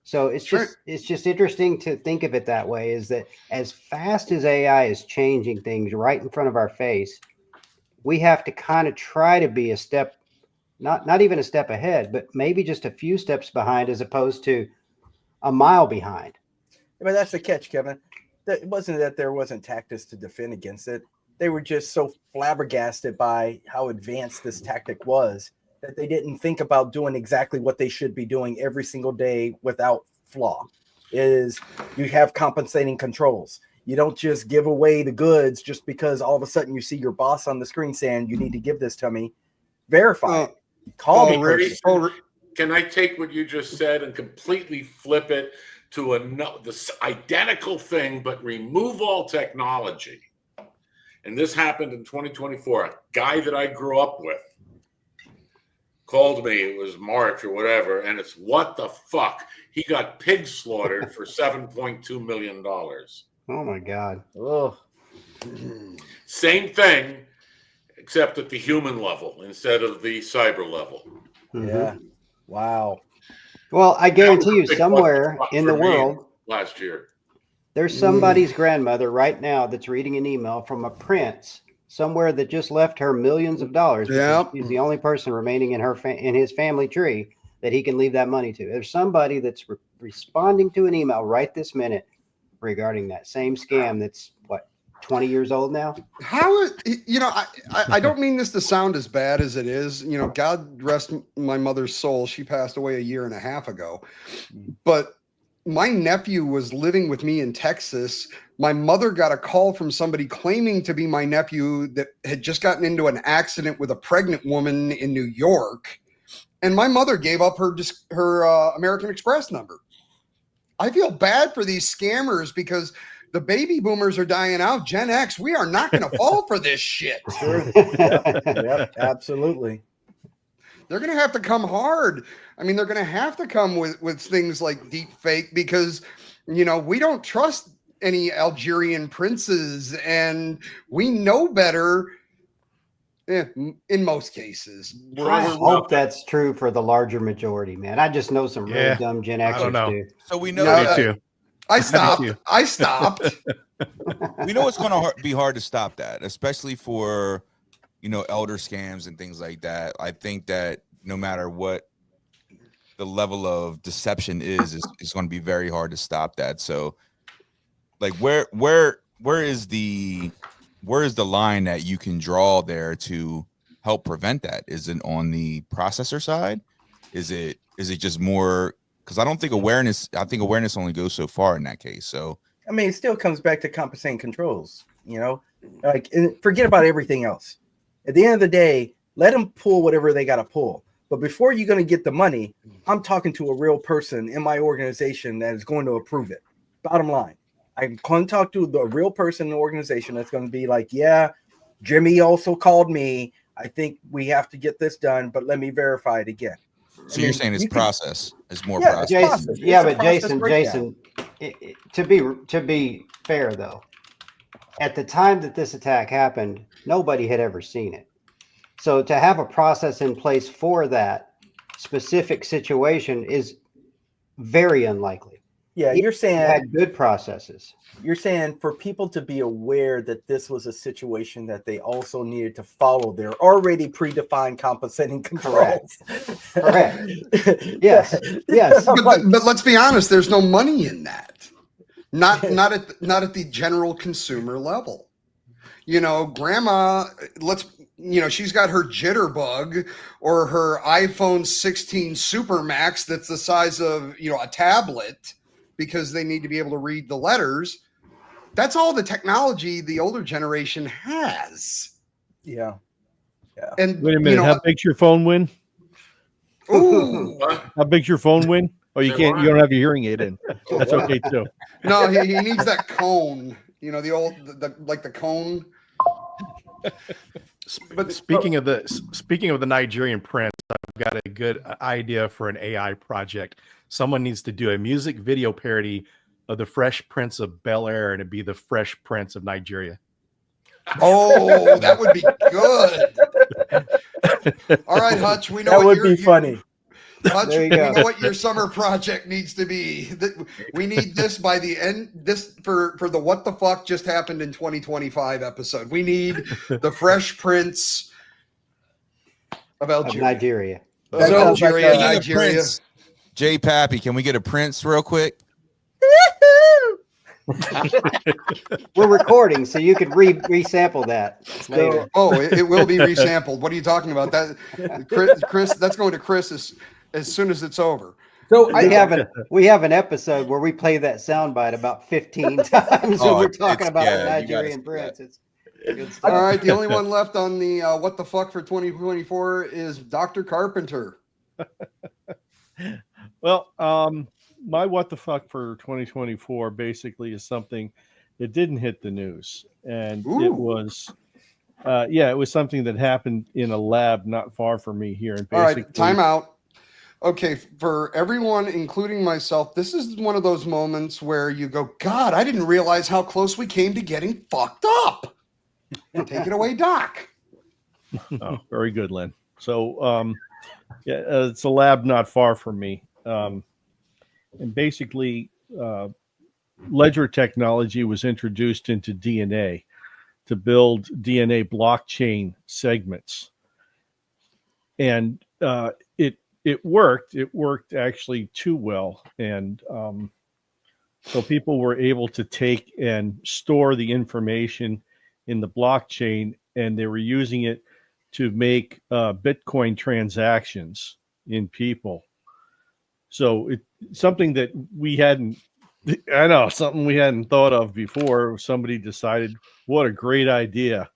D: So it's just interesting to think of it that way, is that as fast as AI is changing things right in front of our face, we have to kind of try to be a step, not even a step ahead, but maybe just a few steps behind as opposed to a mile behind.
I: But that's the catch, Kevin. It wasn't that there wasn't tactics to defend against it. They were just so flabbergasted by how advanced this tactic was that they didn't think about doing exactly what they should be doing every single day without flaw. Is you have compensating controls. You don't just give away the goods just because all of a sudden you see your boss on the screen saying you need to give this to me. Verify it. Call me.
F: Can I take what you just said and completely flip it to the identical thing, but remove all technology? And this happened in 2024. A guy that I grew up with called me. It was March or whatever, and it's what the fuck? He got pig slaughtered for $7.2 million.
D: Oh my God.
I: Oh.
F: Same thing, except at the human level instead of the cyber level.
D: Mm-hmm.
I: Yeah. Wow.
D: Well, I guarantee you somewhere in the world
F: last year,
D: there's somebody's grandmother right now that's reading an email from a prince somewhere that just left her millions of dollars.
B: Yeah.
D: She's the only person remaining in in his family tree that he can leave that money to. There's somebody that's responding to an email right this minute regarding that same scam that's 20 years old now.
B: How, you know, I don't mean this to sound as bad as it is. You know, God rest my mother's soul. She passed away 1.5 years ago. But my nephew was living with me in Texas. My mother got a call from somebody claiming to be my nephew that had just gotten into an accident with a pregnant woman in New York. And my mother gave up her American Express number. I feel bad for these scammers because the baby boomers are dying out. Gen X, we are not going to fall for this shit.
I: Sure. Yep, absolutely.
B: They're going to have to come hard. I mean, they're going to have to come with things like deep fake because, you know, we don't trust any Algerian princes and we know better in most cases.
D: I hope that's true for the larger majority, man. I just know some really dumb Gen Xers do.
E: So we know
C: too.
B: I stopped.
E: We know it's going to be hard to stop that, especially for, you know, elder scams and things like that. I think that no matter what the level of deception is, it's going to be very hard to stop that. So, like, where is the line that you can draw there to help prevent that? Is it on the processor side? Is it just more? Because I don't think awareness. I think awareness only goes so far in that case. So
I: I mean, it still comes back to compensating controls. You know, like forget about everything else. At the end of the day, let them pull whatever they got to pull. But before you're going to get the money, I'm talking to a real person in my organization that is going to approve it. Bottom line, I'm going to talk to the real person in the organization that's going to be like, yeah, Jimmy also called me. I think we have to get this done, but let me verify it again.
E: So you're saying it's process. It's more
D: yeah,
E: process.
D: Jason, yeah, but Jason, to be fair though, at the time that this attack happened, nobody had ever seen it. So to have a process in place for that specific situation is very unlikely.
I: Yeah, you're saying
D: had good processes.
I: You're saying for people to be aware that this was a situation that they also needed to follow their already predefined compensating controls.
D: Correct. Yes. Yes.
B: But let's be honest, there's no money in that. Not at the general consumer level. You know, grandma, she's got her jitterbug or her iPhone 16 Super Max that's the size of, a tablet because they need to be able to read the letters. That's all the technology the older generation has.
I: Yeah.
B: And
H: wait a minute, how big's your phone, Winn?
B: Ooh.
H: How big's your phone, Winn? Oh, you don't have your hearing aid in. That's okay too.
B: No, he needs that cone. The cone.
C: But speaking of the Nigerian prince, I've got a good idea for an AI project. Someone needs to do a music video parody of the Fresh Prince of Bel-Air, and it'd be the Fresh Prince of Nigeria.
B: Oh, that would be good. All right, Hutch, we know
I: that would be funny.
B: Hutch, we know what your summer project needs to be. We need this by the end. This for the What the Fuck Just Happened in 2025 episode. We need the Fresh Prince of
D: Nigeria.
B: Nigeria.
E: J Pappy, can we get a Prince real quick?
D: We're recording, so you could resample that later.
B: It will be resampled. What are you talking about? That Chris, that's going to Chris as soon as it's over.
D: So we have an episode where we play that soundbite about 15 times when we're talking about the Nigerian prince. It's good stuff.
B: All right, the only one left on the What the Fuck for 2024 is Dr. Carpenter.
H: Well, my What the Fuck for 2024 basically is something that didn't hit the news, and it was something that happened in a lab not far from me here. And
B: all right, time out. Okay, for everyone, including myself, this is one of those moments where you go, God, I didn't realize how close we came to getting fucked up. Take it away, Doc.
H: Oh, very good, Len. So, it's a lab not far from me. And basically, ledger technology was introduced into DNA to build DNA blockchain segments. And it worked. It worked actually too well. And So people were able to take and store the information in the blockchain, and they were using it to make Bitcoin transactions in people. So it's something that we hadn't thought of before. Somebody decided, what a great idea.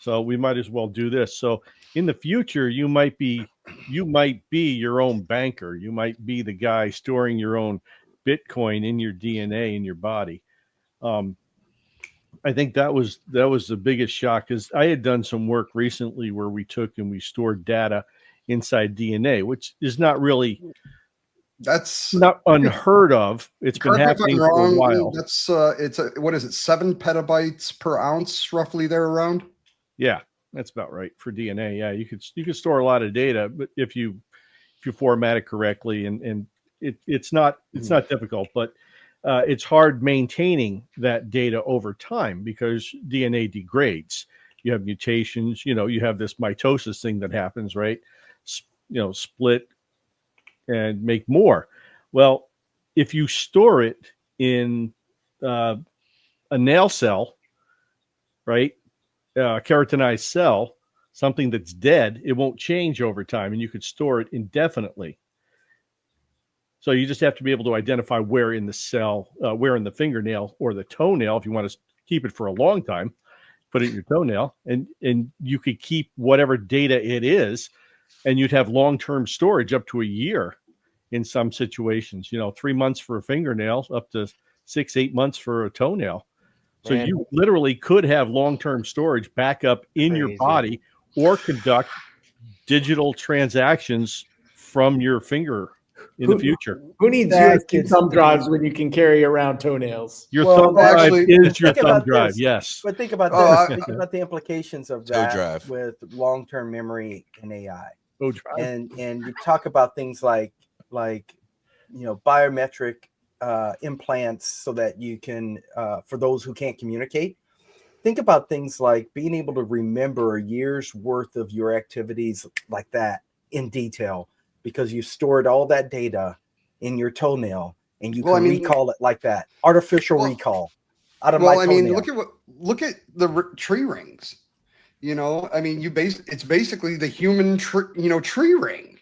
H: So we might as well do this. So in the future, you might be your own banker. You might be the guy storing your own Bitcoin in your DNA in your body. I think that was the biggest shock, because I had done some work recently where we took and we stored data inside DNA, which is not really
B: That's
H: not unheard of. It's been happening for a while.
B: That's what is it, 7 petabytes per ounce, roughly there around?
H: Yeah, that's about right for DNA. Yeah, you could store a lot of data, but if you format it correctly, and it's not difficult, but it's hard maintaining that data over time because DNA degrades. You have mutations. You have this mitosis thing that happens, right? Split and make more. Well, if you store it in a nail cell, right? Keratinized cell, something that's dead, it won't change over time, and you could store it indefinitely. So you just have to be able to identify where in the cell, where in the fingernail or the toenail, if you want to keep it for a long time, put it in your toenail, and you could keep whatever data it is, and you'd have long-term storage up to a year in some situations. 3 months for a fingernail, up to 6-8 months for a toenail. So you literally could have long-term storage backup in your body, or conduct digital transactions from your finger in the future.
G: Who needs USB thumb drives when you can carry around toenails?
H: Your thumb drive is your thumb drive, yes.
I: But think about this. Think about the implications of that
E: drive
I: with long-term memory and AI.
H: And
I: you talk about things like biometric implants, so that you can, for those who can't communicate, think about things like being able to remember a year's worth of your activities like that in detail, because you stored all that data in your toenail, and you can recall it like that. Artificial recall out of my toenail.
B: Look at the tree rings. It's basically the human tree ring.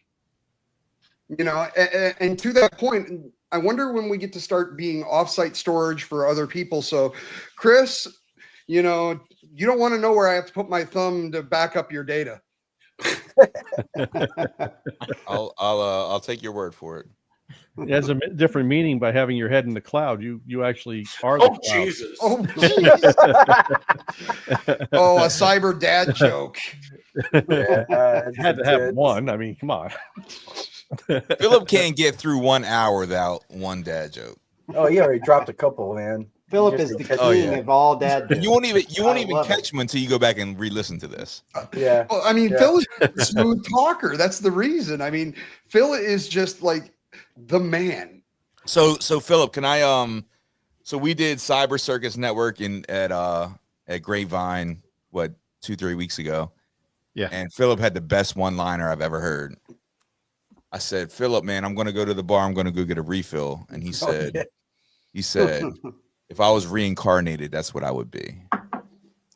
B: And to that point, I wonder when we get to start being offsite storage for other people. So, Chris, you don't want to know where I have to put my thumb to back up your data.
E: I'll take your word for it.
H: It has a different meaning by having your head in the cloud. You actually are the cloud.
F: Jesus.
B: Oh, Jesus. Oh, a cyber dad joke.
H: Had to have one. I mean, come on.
E: Phillip can't get through 1 hour without one dad joke.
I: Oh, he already dropped a couple, man.
D: Phillip is the king of all dad jokes.
E: You won't even catch him until you go back and re-listen to this.
I: Yeah.
B: Well, Phil is a smooth talker. That's the reason. Phil is just like the man.
E: So Phillip, can I so we did Cyber Circus Network at Grapevine 2-3 weeks ago.
C: Yeah.
E: And Phillip had the best one-liner I've ever heard. I said, Phillip, man, I'm going to go to the bar. I'm going to go get a refill. And he said, if I was reincarnated, that's what I would be.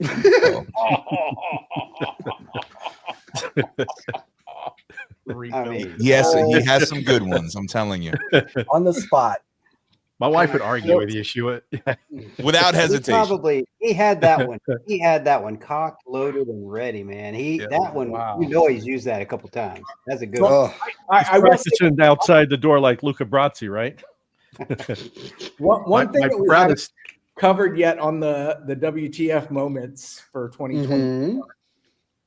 E: So. Yes, he has some good ones. I'm telling you.
I: On the spot.
C: My wife would argue with you,
E: without hesitation.
D: He had that one. He had that one cocked, loaded, and ready, man. Wow. He's used that a couple times. That's a good one.
H: I practicing outside the door like Luca Brasi, right?
G: One thing that we haven't covered yet on the WTF moments for 2020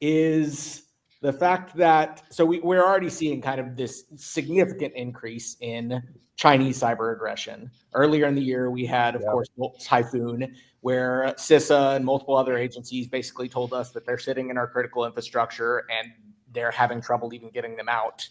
G: is the fact that we're already seeing kind of this significant increase in Chinese cyber aggression. Earlier in the year, we had, of course, Typhoon, where CISA and multiple other agencies basically told us that they're sitting in our critical infrastructure and they're having trouble even getting them out.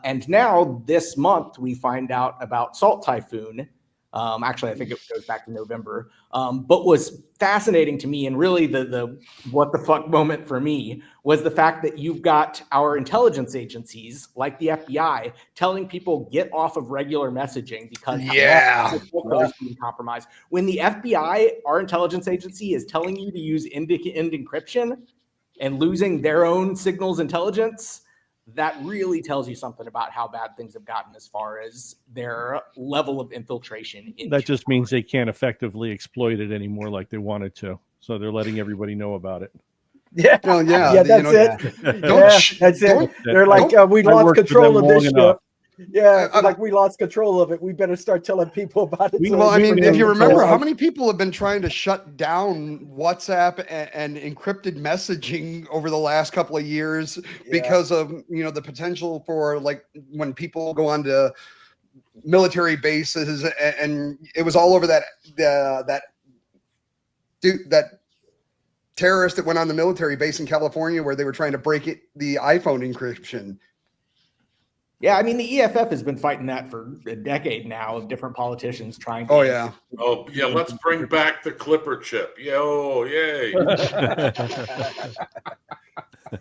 G: And now this month, we find out about Salt Typhoon, Actually, I think it goes back to November. But was fascinating to me, and really the what the fuck moment for me was the fact that you've got our intelligence agencies like the FBI telling people get off of regular messaging because is being compromised. When the FBI, our intelligence agency, is telling you to use end encryption and losing their own signals intelligence, that really tells you something about how bad things have gotten as far as their level of infiltration.
H: That just means they can't effectively exploit it anymore like they wanted to. So they're letting everybody know about it.
I: Yeah.
B: Well, yeah.
I: Yeah, that's it. That's it. They're like, we lost control of this ship. Yeah, like we lost control of it. We better start telling people about it.
B: Well, I mean, if you remember, how many people have been trying to shut down WhatsApp and encrypted messaging over the last couple of years because of, the potential for, like, when people go on to military bases, and it was all over that terrorist that went on the military base in California where they were trying to break the iPhone encryption.
G: Yeah, I mean, the EFF has been fighting that for a decade now of different politicians trying to.
B: Oh, yeah.
F: Oh, yeah, let's bring back the Clipper chip. Yay.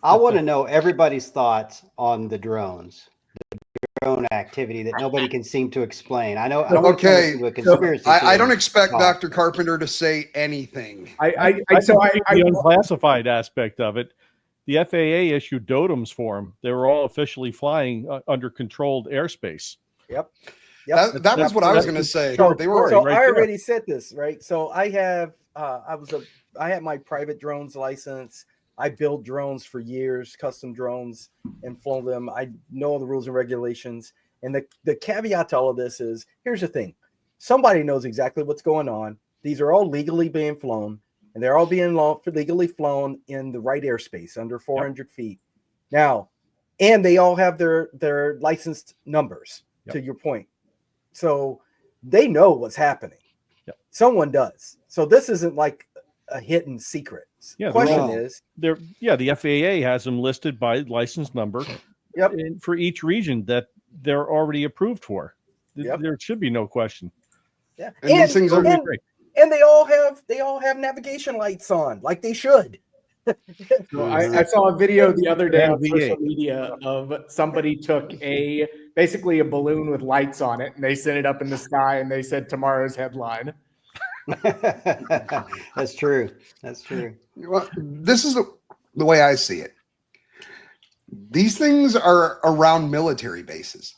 D: I want to know everybody's thoughts on the drones, the drone activity that nobody can seem to explain. I know.
B: Okay.
D: A conspiracy
B: I don't expect Dr. Carpenter to say anything.
H: I the unclassified aspect of it. The FAA issued DOTAMs for them. They were all officially flying under controlled airspace.
I: Yep.
B: That was what I was going to say.
I: So,
B: they were
I: so I already said this, right? So I have, I had my private drones license. I built drones for years, custom drones, and flown them. I know the rules and regulations. And the caveat to all of this is, here's the thing. Somebody knows exactly what's going on. These are all legally being flown. And they're all being legally flown in the right airspace under 400 feet. Now, and they all have their licensed numbers, to your point. So they know what's happening. Someone does. So this isn't like a hidden secret.
H: Yeah,
I: Question is,
H: the FAA has them listed by license number. And for each region that they're already approved for. There should be no question.
I: Yeah.
B: And these things are
I: great. And they all have navigation lights on, like they should.
G: I saw a video the other day on social media of somebody took basically a balloon with lights on it, and they sent it up in the sky, and they said tomorrow's headline.
D: That's true.
B: Well, this is the way I see it. These things are around military bases.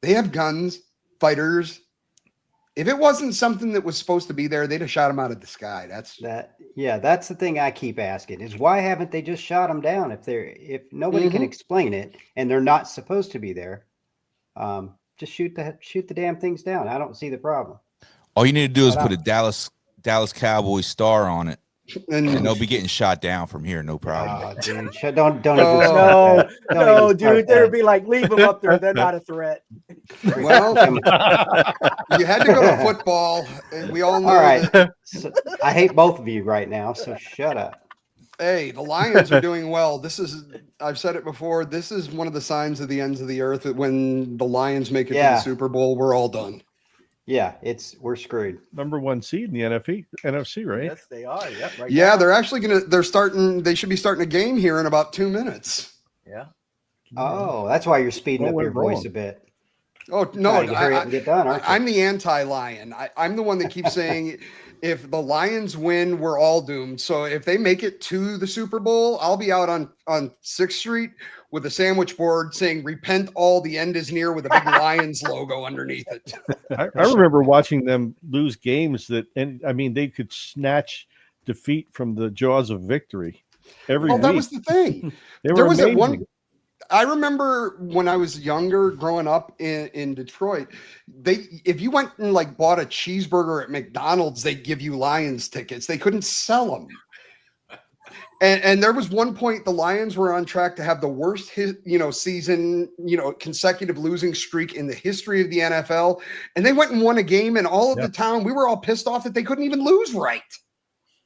B: They have guns, fighters. If it wasn't something that was supposed to be there, they'd have shot them out of the sky. That's
D: the thing I keep asking is why haven't they just shot them down if nobody can explain it and they're not supposed to be there? Just shoot the damn things down. I don't see the problem.
E: All you need to do is put a Dallas Cowboy star on it, and they'll be getting shot down from here, no problem.
D: Oh, dude, don't
I: dude, they'd be like, leave them up there. They're not a threat.
B: Well, you had to go to football, and we all know.
D: All right, so, I hate both of you right now, so shut up.
B: Hey, the Lions are doing well. I've said it before. This is one of the signs of the ends of the earth. That when the Lions make it to the Super Bowl, we're all done.
D: Yeah, we're screwed.
H: Number 1 seed in the NFC, right?
I: Yes, they are. Yep, right.
B: Yeah, now. They're actually they should be starting a game here in about 2 minutes.
I: Yeah.
D: Oh, that's why you're speeding up your voice a bit.
B: Oh, no,
D: hurry up and get done, aren't you?
B: I'm the anti-Lion. I'm the one that keeps saying if the Lions win, we're all doomed. So if they make it to the Super Bowl, I'll be out on 6th Street with a sandwich board saying "Repent all, the end is near" with a big Lions logo underneath it.
H: I remember watching them lose games they could snatch defeat from the jaws of victory every week.
B: That was the thing.
H: There was
B: at one. I remember when I was younger, growing up in Detroit, if you went and bought a cheeseburger at McDonald's, they'd give you Lions tickets. They couldn't sell them. And there was one point the Lions were on track to have the worst season, consecutive losing streak in the history of the NFL. And they went and won a game, and all of the town, we were all pissed off that they couldn't even lose right.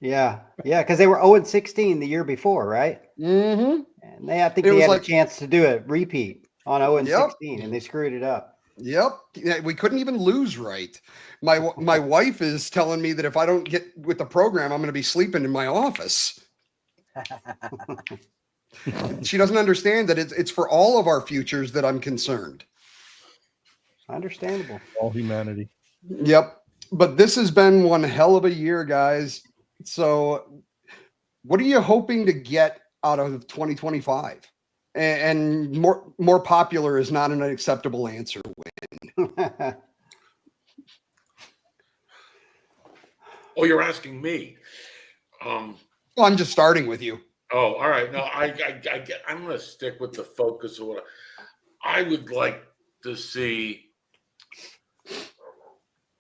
D: Yeah, because they were 0-16 the year before, right?
B: Mm-hmm.
D: And I think they had a chance to do a repeat on 0-16, and they screwed it up.
B: Yep. Yeah, we couldn't even lose right. My wife is telling me that if I don't get with the program, I'm going to be sleeping in my office. She doesn't understand that it's for all of our futures that I'm concerned.
D: Understandable.
H: All humanity.
B: Yep. But this has been one hell of a year, guys. So what are you hoping to get out of 2025? And more popular is not an acceptable answer.
F: Oh, you're asking me.
B: Well, I'm just starting with you.
F: Oh, all right. No, I'm going to stick with the focus of what I would like to see.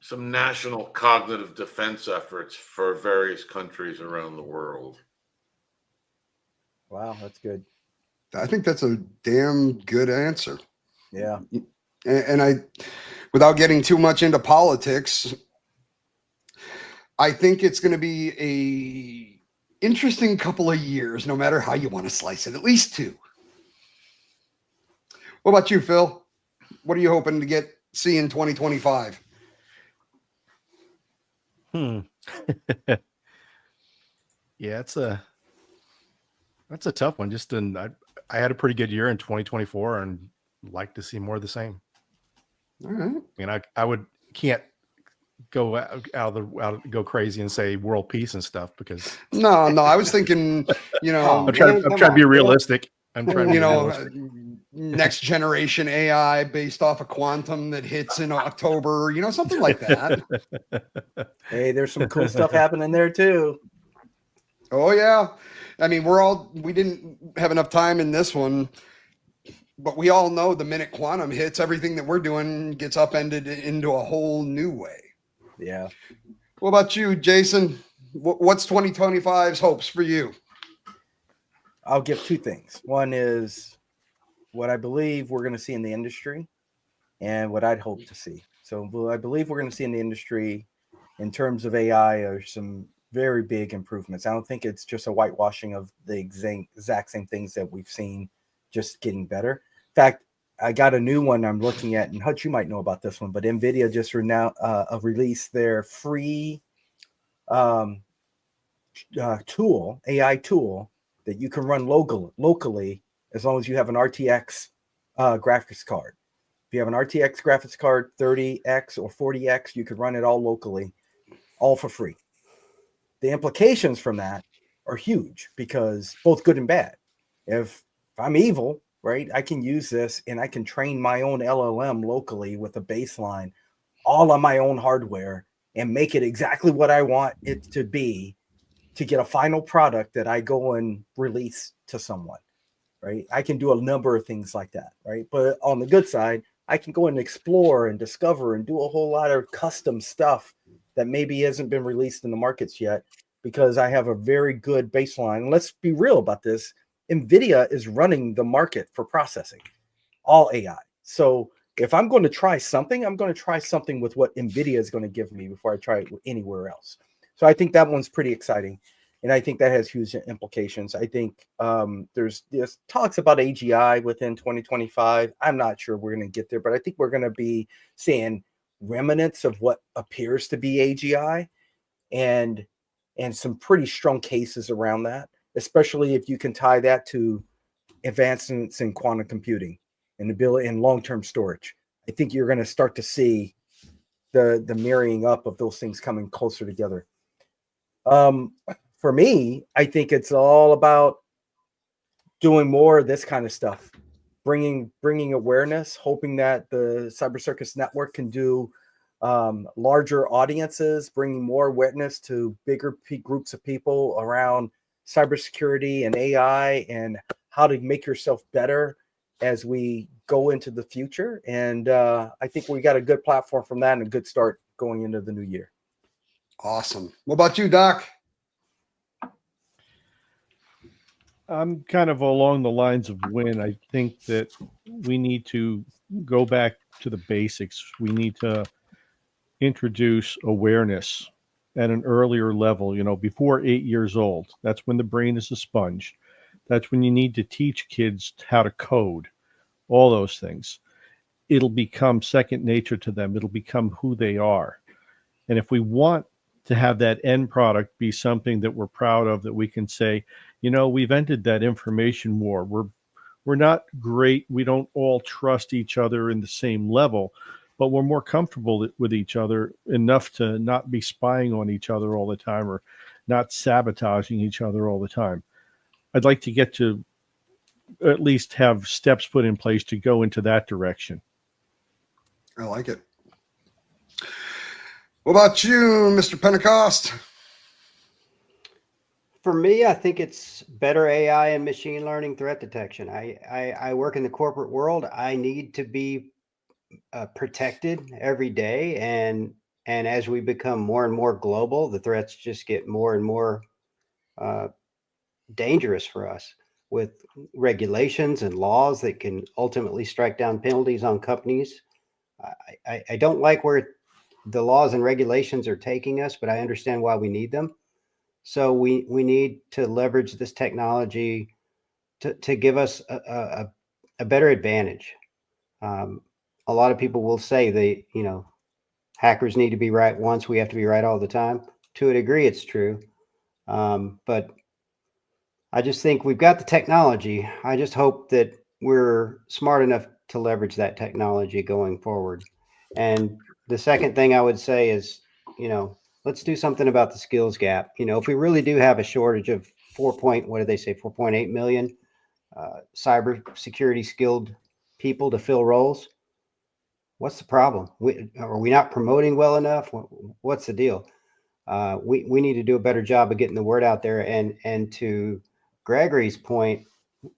F: Some national cognitive defense efforts for various countries around the world.
I: Wow, that's good.
B: I think that's a damn good answer.
I: Yeah.
B: And I, without getting too much into politics, I think it's going to be a interesting couple of years, no matter how you want to slice it, at least 2. What about you, Phil? What are you hoping to see in 2025?
C: Yeah, that's a tough one. I had a pretty good year in 2024 and like to see more of the same.
B: All right.
C: I mean, I can't go go crazy and say world peace and stuff because
B: no, I was thinking,
C: I'm trying to be realistic. I'm trying to be realistic.
B: Next generation AI based off of quantum that hits in October, something like that.
I: Hey, there's some cool stuff happening there too.
B: Oh yeah. I mean, we didn't have enough time in this one, but we all know the minute quantum hits, everything that we're doing gets upended into a whole new way.
I: Yeah.
B: What about you, Jason? What's 2025's hopes for you?
I: I'll give 2 things. One is what I believe we're going to see in the industry and what I'd hope to see. So what I believe we're going to see in the industry in terms of AI are some very big improvements. I don't think it's just a whitewashing of the exact same things that we've seen, just getting better. In fact, I got a new one I'm looking at, and Hutch, you might know about this one, but NVIDIA just released their free tool, AI tool, that you can run locally as long as you have an RTX graphics card. If you have an RTX graphics card, 30X or 40X, you could run it all locally, all for free. The implications from that are huge because both good and bad. If I'm evil, right, I can use this and I can train my own LLM locally with a baseline all on my own hardware and make it exactly what I want it to be to get a final product that I go and release to someone, right? I can do a number of things like that, right? But on the good side, I can go and explore and discover and do a whole lot of custom stuff that maybe hasn't been released in the markets yet because I have a very good baseline. Let's be real about this. NVIDIA is running the market for processing, all AI. So if I'm going to try something, I'm going to try something with what NVIDIA is going to give me before I try it anywhere else. So I think that one's pretty exciting. And I think that has huge implications. I think there's talks about AGI within 2025. I'm not sure we're going to get there, but I think we're going to be seeing remnants of what appears to be AGI and some pretty strong cases around that, especially if you can tie that to advancements in quantum computing and ability and long-term storage. I think you're going to start to see the marrying up of those things coming closer together. For me, I think it's all about doing more of this kind of stuff, bringing awareness, hoping that the Cyber Circus Network can do larger audiences, bringing more awareness to bigger groups of people around cybersecurity and AI and how to make yourself better as we go into the future. And I think we got a good platform from that and a good start going into the new year.
B: Awesome. What about you, Doc?
H: I'm kind of along the lines of Winn. I think that we need to go back to the basics. We need to introduce awareness at an earlier level, before 8 years old. That's when the brain is a sponge. That's when you need to teach kids how to code, all those things. it'll become second nature to them. It'll become who they are. And if we want to have that end product be something that we're proud of, that we can say, we've ended that information war. We're not great. We don't all trust each other in the same level, but we're more comfortable with each other enough to not be spying on each other all the time or not sabotaging each other all the time. I'd like to get to at least have steps put in place to go into that direction.
B: I like it. What about you, Mr. Pentecost?
D: For me, I think it's better AI and machine learning threat detection. I work in the corporate world. I need to be protected every day. And as we become more and more global, the threats just get more and more dangerous for us, with regulations and laws that can ultimately strike down penalties on companies. I don't like where the laws and regulations are taking us, but I understand why we need them. So we need to leverage this technology to give us a better advantage. A lot of people will say hackers need to be right once, we have to be right all the time. To a degree, it's true. But I just think we've got the technology. I just hope that we're smart enough to leverage that technology going forward. And the second thing I would say is, let's do something about the skills gap. If we really do have a shortage of 4.8 million cyber security skilled people to fill roles, what's the problem? Are we not promoting well enough? What's the deal? We need to do a better job of getting the word out there. And to Gregory's point,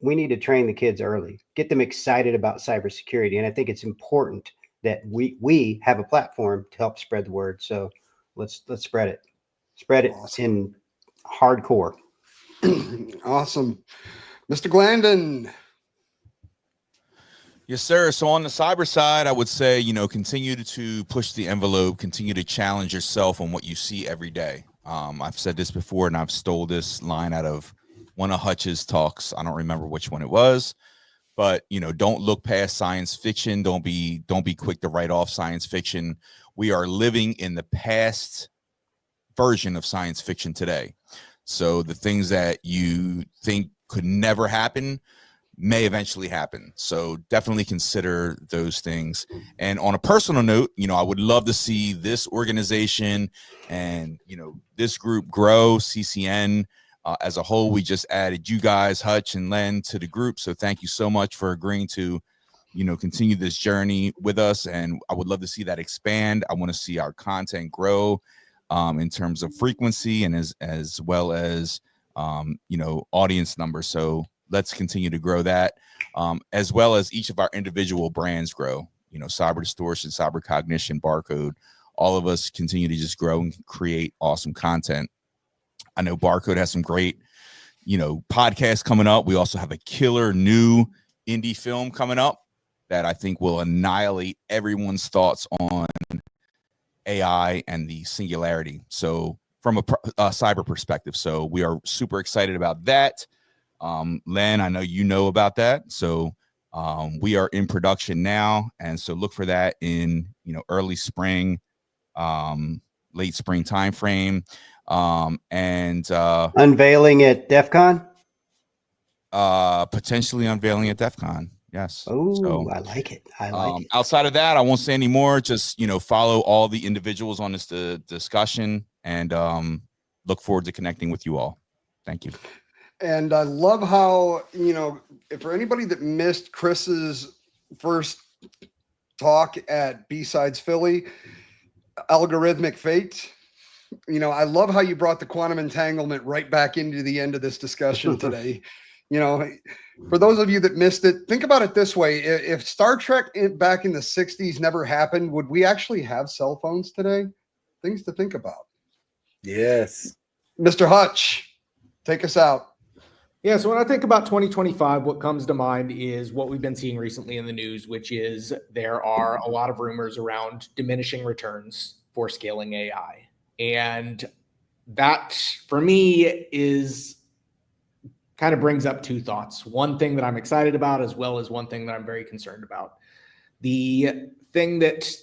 D: we need to train the kids early, get them excited about cybersecurity. And I think it's important that we have a platform to help spread the word. So let's spread it. Spread it in hardcore.
B: Awesome. Mr. Glanden.
E: Yes, sir. So on the cyber side, I would say, continue to push the envelope, continue to challenge yourself on what you see every day. I've said this before, and I've stole this line out of one of Hutch's talks. I don't remember which one it was, but don't look past science fiction. Don't be quick to write off science fiction. We are living in the past version of science fiction today. So the things that you think could never happen may eventually happen. So definitely consider those things. And on a personal note, I would love to see this organization and, this group grow, CCN as a whole. We just added you guys, Hutch and Len, to the group. So thank you so much for agreeing to, continue this journey with us. And I would love to see that expand. I want to see our content grow in terms of frequency and as well as, audience numbers. So let's continue to grow that, as well as each of our individual brands grow. Cyber Distortion, Cyber Cognition, BarCode, all of us continue to just grow and create awesome content. I know BarCode has some great, podcasts coming up. We also have a killer new indie film coming up that I think will annihilate everyone's thoughts on AI and the singularity. So from a cyber perspective. So we are super excited about that. Len, I know you know about that. So we are in production now. And so look for that in, early spring, late spring timeframe. And
D: unveiling at DEF CON?
E: Potentially unveiling at DEF CON. Yes.
D: Oh,
E: so,
D: I like it. I like it.
E: Outside of that, I won't say any more. Just, follow all the individuals on this discussion and look forward to connecting with you all. Thank you.
B: And I love how, if for anybody that missed Chris's first talk at B-Sides Philly, Algorithmic Fate, I love how you brought the quantum entanglement right back into the end of this discussion today. For those of you that missed it, think about it this way. If Star Trek back in the 60s never happened, would we actually have cell phones today? Things to think about.
I: Yes.
B: Mr. Hutch, take us out.
G: Yeah, so when I think about 2025, what comes to mind is what we've been seeing recently in the news, which is there are a lot of rumors around diminishing returns for scaling AI. And that, for me, is kind of brings up two thoughts. One thing that I'm excited about, as well as one thing that I'm very concerned about. The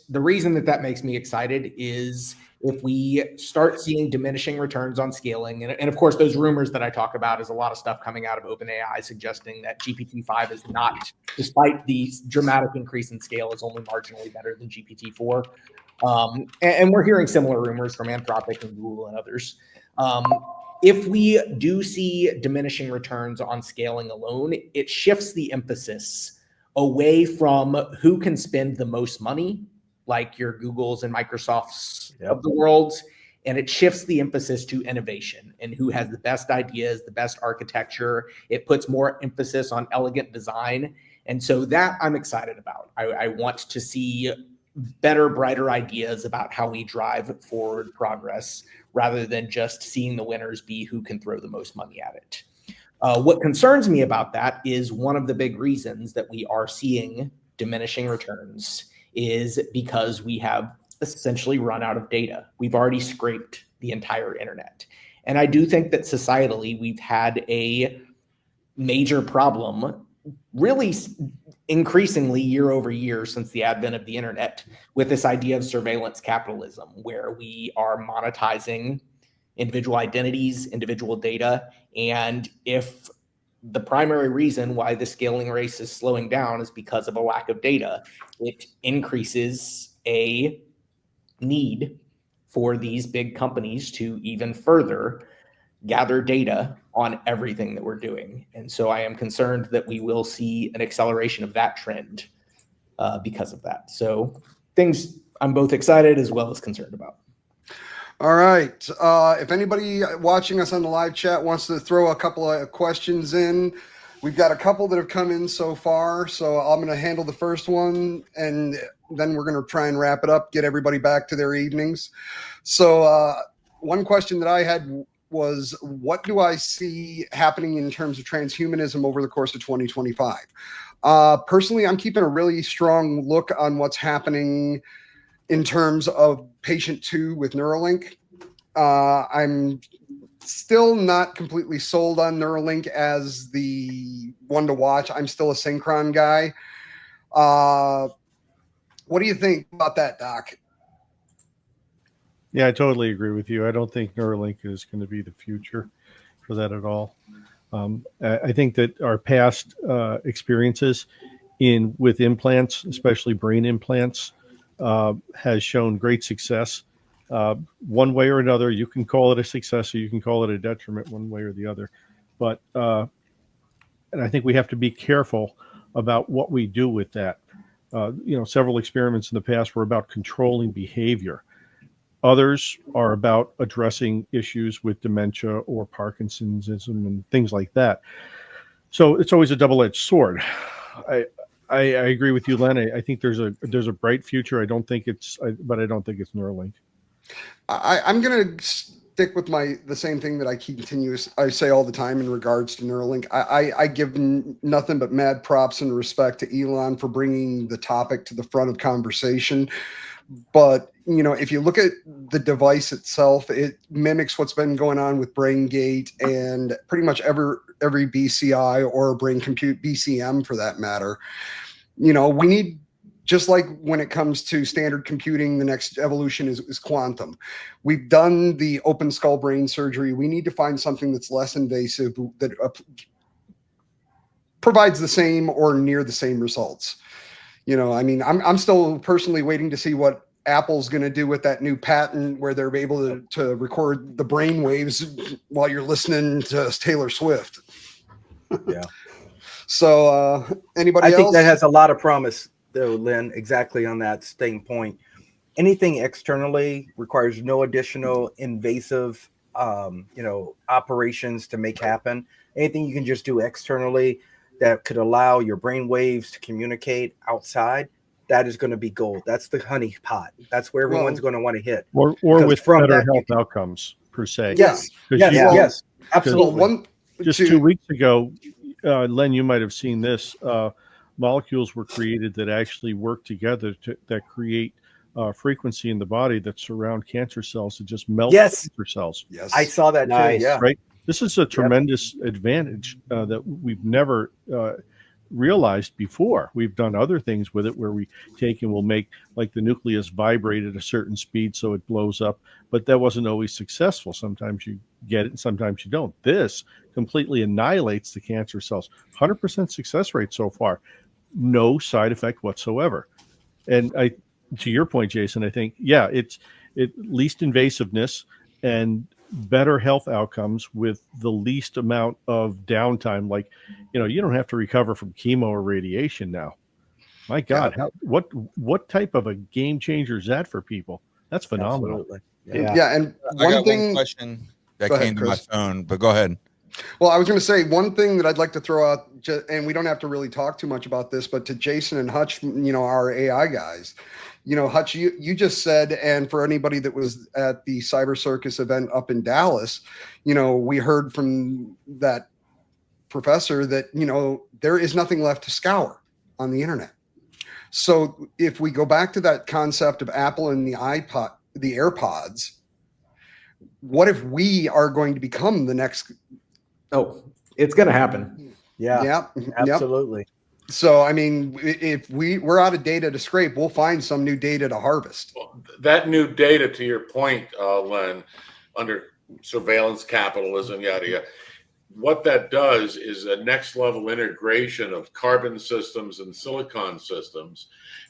G: reason that makes me excited is if we start seeing diminishing returns on scaling, and of course, those rumors that I talk about is a lot of stuff coming out of OpenAI suggesting that GPT-5 is not, despite the dramatic increase in scale, is only marginally better than GPT-4. And we're hearing similar rumors from Anthropic and Google and others. If we do see diminishing returns on scaling alone, it shifts the emphasis away from who can spend the most money, like your Googles and Microsofts of the world, and it shifts the emphasis to innovation and who has the best ideas, the best architecture. It puts more emphasis on elegant design. And so that I'm excited about. I want to see better, brighter ideas about how we drive forward progress rather than just seeing the winners be who can throw the most money at it. What concerns me about that is one of the big reasons that we are seeing diminishing returns is because we have essentially run out of data. We've already scraped the entire internet. And I do think that societally, we've had a major problem really increasingly year over year since the advent of the internet with this idea of surveillance capitalism, where we are monetizing individual identities, individual data. And if the primary reason why the scaling race is slowing down is because of a lack of data, it increases a need for these big companies to even further gather data on everything that we're doing. And so I am concerned that we will see an acceleration of that trend because of that. So things I'm both excited as well as concerned about.
B: All right. If anybody watching us on the live chat wants to throw a couple of questions in, we've got a couple that have come in so far. So I'm going to handle the first one, and then we're going to try and wrap it up, get everybody back to their evenings. So one question that I had was, what do I see happening in terms of transhumanism over the course of 2025? Personally, I'm keeping a really strong look on what's happening in terms of patient 2 with Neuralink. I'm still not completely sold on Neuralink as the one to watch. I'm still a Synchron guy. What do you think about that, Doc?
H: Yeah, I totally agree with you. I don't think Neuralink is going to be the future for that at all. I think that our past experiences with implants, especially brain implants, has shown great success. One way or another, you can call it a success or you can call it a detriment one way or the other. But and I think we have to be careful about what we do with that. Several experiments in the past were about controlling behavior. Others are about addressing issues with dementia or Parkinsonism and things like that. So it's always a double-edged sword. I agree with you, Len. I think there's a bright future. I don't think it's Neuralink.
B: I'm going to stick with the same thing that I say all the time in regards to Neuralink. I give nothing but mad props and respect to Elon for bringing the topic to the front of conversation. But, if you look at the device itself, it mimics what's been going on with BrainGate and pretty much every BCI or brain compute BCM for that matter. We need, just like when it comes to standard computing, the next evolution is quantum. We've done the open skull brain surgery. We need to find something that's less invasive that provides the same or near the same results. I'm still personally waiting to see what Apple's going to do with that new patent where they're able to record the brain waves while you're listening to Taylor Swift.
I: Yeah.
B: So anybody else?
I: I think that has a lot of promise, though, Lynn, exactly on that same point. Anything externally requires no additional invasive, operations to make happen. Anything you can just do externally that could allow your brain waves to communicate outside, that is going to be gold. That's the honey pot. That's where everyone's going to want to hit.
H: Or with better health outcomes, per se.
I: Yes, yes, absolutely.
H: Just 2 weeks ago, Len, you might have seen this. Molecules were created that actually work together that create frequency in the body that surround cancer cells to just melt cancer cells.
B: Yes,
I: I saw that too. Yeah,
H: right. This is a tremendous advantage that we've never realized before. We've done other things with it where we take and we'll make like the nucleus vibrate at a certain speed so it blows up, but that wasn't always successful. Sometimes you get it and sometimes you don't. This completely annihilates the cancer cells. 100% success rate so far. No side effect whatsoever. And to your point, Jason, I think, it's least invasiveness and better health outcomes with the least amount of downtime. Like, you don't have to recover from chemo or radiation now. My God, what type of a game changer is that for people? That's phenomenal.
I: Absolutely.
B: Yeah. And one
E: question that
B: Go
E: came
B: ahead,
E: to my
B: Chris.
E: phone, but go ahead.
B: Well, I was going to say one thing that I'd like to throw out, and we don't have to really talk too much about this, but to Jason and Hutch, our AI guys, Hutch, you just said, and for anybody that was at the Cyber Circus event up in Dallas, we heard from that professor that, there is nothing left to scour on the internet. So if we go back to that concept of Apple and the AirPods, what if we are going to become the next?
G: Oh, it's going to happen.
I: Yeah, absolutely.
B: Yep. So, I mean, if we're out of data to scrape, we'll find some new data to harvest.
F: Well, that new data, to your point, Len, under surveillance capitalism, yada, yada, what that does is a next level integration of carbon systems and silicon systems.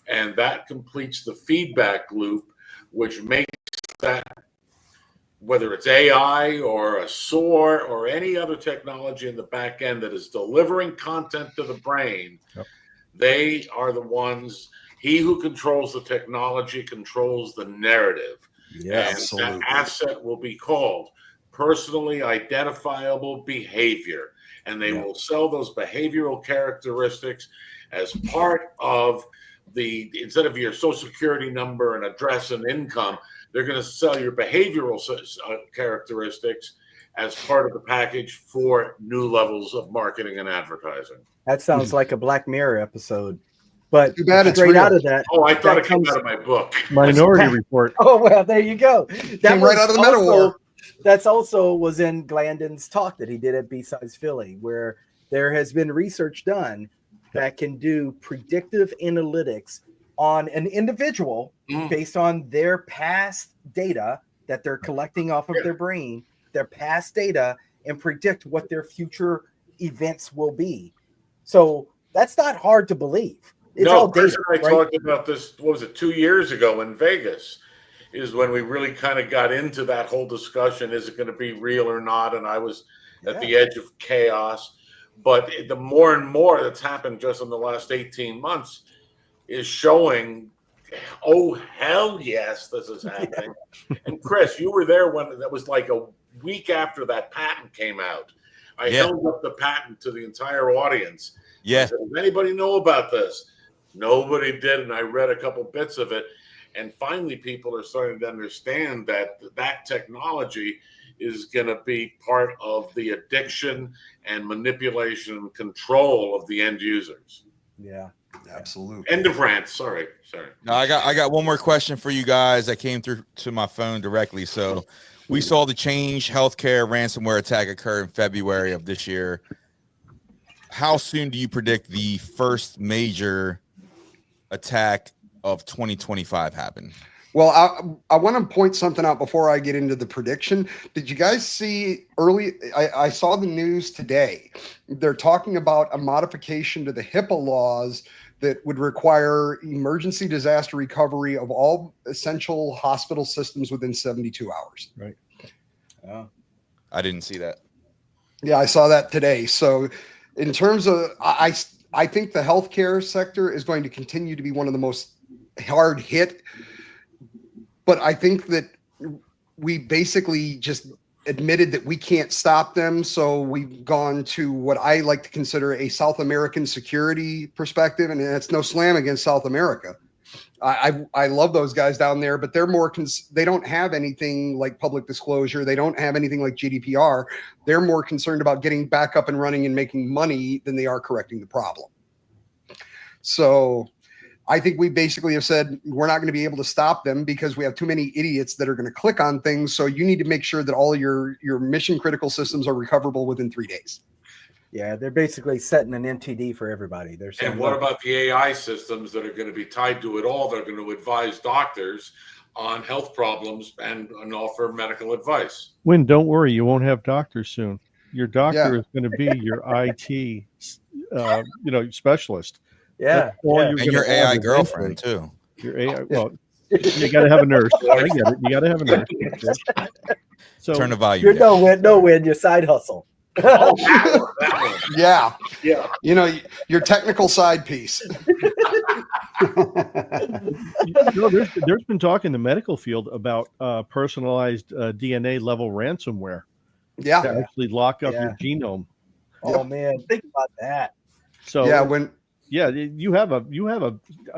F: And that completes the feedback loop, which makes that, whether it's AI or a SOAR or any other technology in the back end that is delivering content to the brain, they are the ones, he who controls the technology controls the narrative.
I: Yes,
F: and that asset will be called personally identifiable behavior. And they will sell those behavioral characteristics as part of instead of your social security number and address and income, they're going to sell your behavioral characteristics as part of the package for new levels of marketing and advertising.
I: That sounds like a Black Mirror episode. But
B: Too bad it's
I: straight
B: real.
I: out of that.
F: Oh, I thought
I: that
F: it came
I: comes-
F: out of my book.
H: Minority Report.
I: Oh, well, there you go. That
B: Came right out of the Meta War.
I: That's also was in Glanden's talk that he did at B-Sides Philly, where there has been research done that can do predictive analytics on an individual based on their past data that they're collecting off of their brain, their past data, and predict what their future events will be. So that's not hard to believe. It's all
F: Chris
I: data,
F: and I
I: right?
F: talked about this, 2 years ago in Vegas, is when we really kind of got into that whole discussion. Is it going to be real or not? And I was at the edge of chaos. But the more and more that's happened just in the last 18 months is showing, oh, hell yes, this is happening. And Chris, you were there when that was like a week after that patent came out. I held up the patent to the entire audience.
E: Yeah.
F: I said, does anybody know about this? Nobody did. And I read a couple bits of it. And finally, people are starting to understand that that technology is going to be part of the addiction and manipulation and control of the end users.
I: Yeah.
B: Absolutely.
F: End of rant. Sorry.
E: Now, I got one more question for you guys that came through to my phone directly. So we saw the Change Healthcare ransomware attack occur in February of this year. How soon do you predict the first major attack of 2025 happen?
B: Well, I want to point something out before I get into the prediction. Did you guys see I saw the news today. They're talking about a modification to the HIPAA laws that would require emergency disaster recovery of all essential hospital systems within 72 hours.
H: Right.
I: Oh.
E: I didn't see that.
B: Yeah, I saw that today. So in terms of, I think the healthcare sector is going to continue to be one of the most hard hit. But I think that we basically just admitted that we can't stop them. So we've gone to what I like to consider a South American security perspective. And it's no slam against South America. I love those guys down there, but they're more, they don't have anything like public disclosure. They don't have anything like GDPR. They're more concerned about getting back up and running and making money than they are correcting the problem. So I think we basically have said we're not going to be able to stop them because we have too many idiots that are going to click on things. So you need to make sure that all your mission critical systems are recoverable within 3 days.
I: Yeah, they're basically setting an MTD for everybody. They're saying,
F: And what about the AI systems that are going to be tied to it all? They're going to advise doctors on health problems and offer medical advice.
H: Winn, don't worry, you won't have doctors soon. Your doctor is going to be your IT, specialist.
I: Yeah,
E: and your AI girlfriend too.
H: Your AI. Well, you got to have a nurse. I get it. You got to have a nurse. So
E: turn the volume.
I: You're no win. Your side hustle.
F: Oh, that one.
B: Yeah.
F: Yeah.
B: You know, your technical side piece.
H: There's been talk in the medical field about personalized DNA level ransomware.
B: Yeah.
H: To actually lock up your genome.
I: Oh man, think about that.
H: So
B: yeah,
H: you have a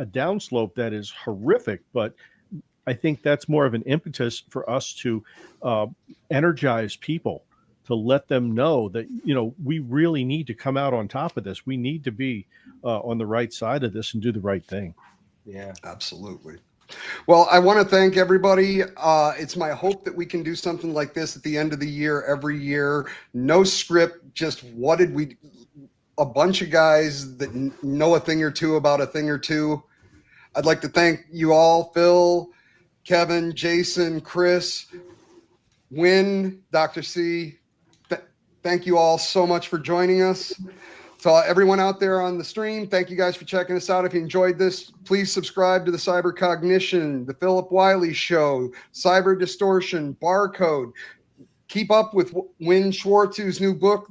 H: downslope that is horrific, but I think that's more of an impetus for us to energize people, to let them know that, we really need to come out on top of this. We need to be on the right side of this and do the right thing.
I: Yeah,
B: absolutely. Well, I want to thank everybody. It's my hope that we can do something like this at the end of the year, every year. No script, just a bunch of guys that know a thing or two about a thing or two. I'd like to thank you all, Phil, Kevin, Jason, Chris, Winn, Dr. C. Thank you all so much for joining us. To everyone out there on the stream, thank you guys for checking us out. If you enjoyed this, please subscribe to the Cyber Cognition, the Phillip Wylie Show, Cyber Distortion, BarCode. Keep up with Winn Schwartau's new book,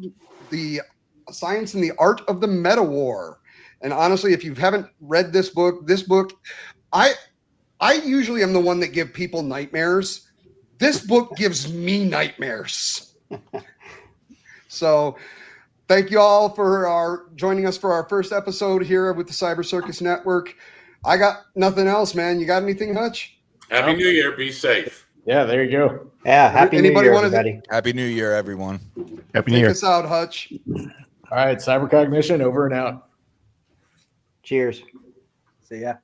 B: The Science and the Art of the Meta War. And honestly, if you haven't read this book, I usually am the one that give people nightmares. This book gives me nightmares. So thank you all for joining us for our first episode here with the Cyber Circus Network. I got nothing else, man. You got anything, Hutch?
F: Happy New Year. Be safe.
G: Yeah, there you go.
D: Yeah, Happy New Year, everybody.
E: Happy New Year, everyone.
C: Happy New Year.
B: Take us out, Hutch.
G: All right, Cyber Cognition over and out.
D: Cheers.
I: See ya.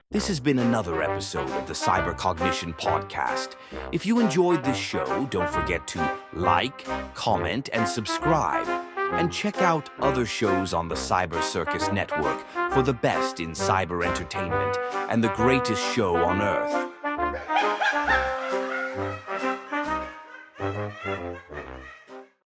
J: This has been another episode of the Cyber Cognition Podcast. If you enjoyed this show, don't forget to like, comment, and subscribe. And check out other shows on the Cyber Circus Network for the best in cyber entertainment and the greatest show on earth.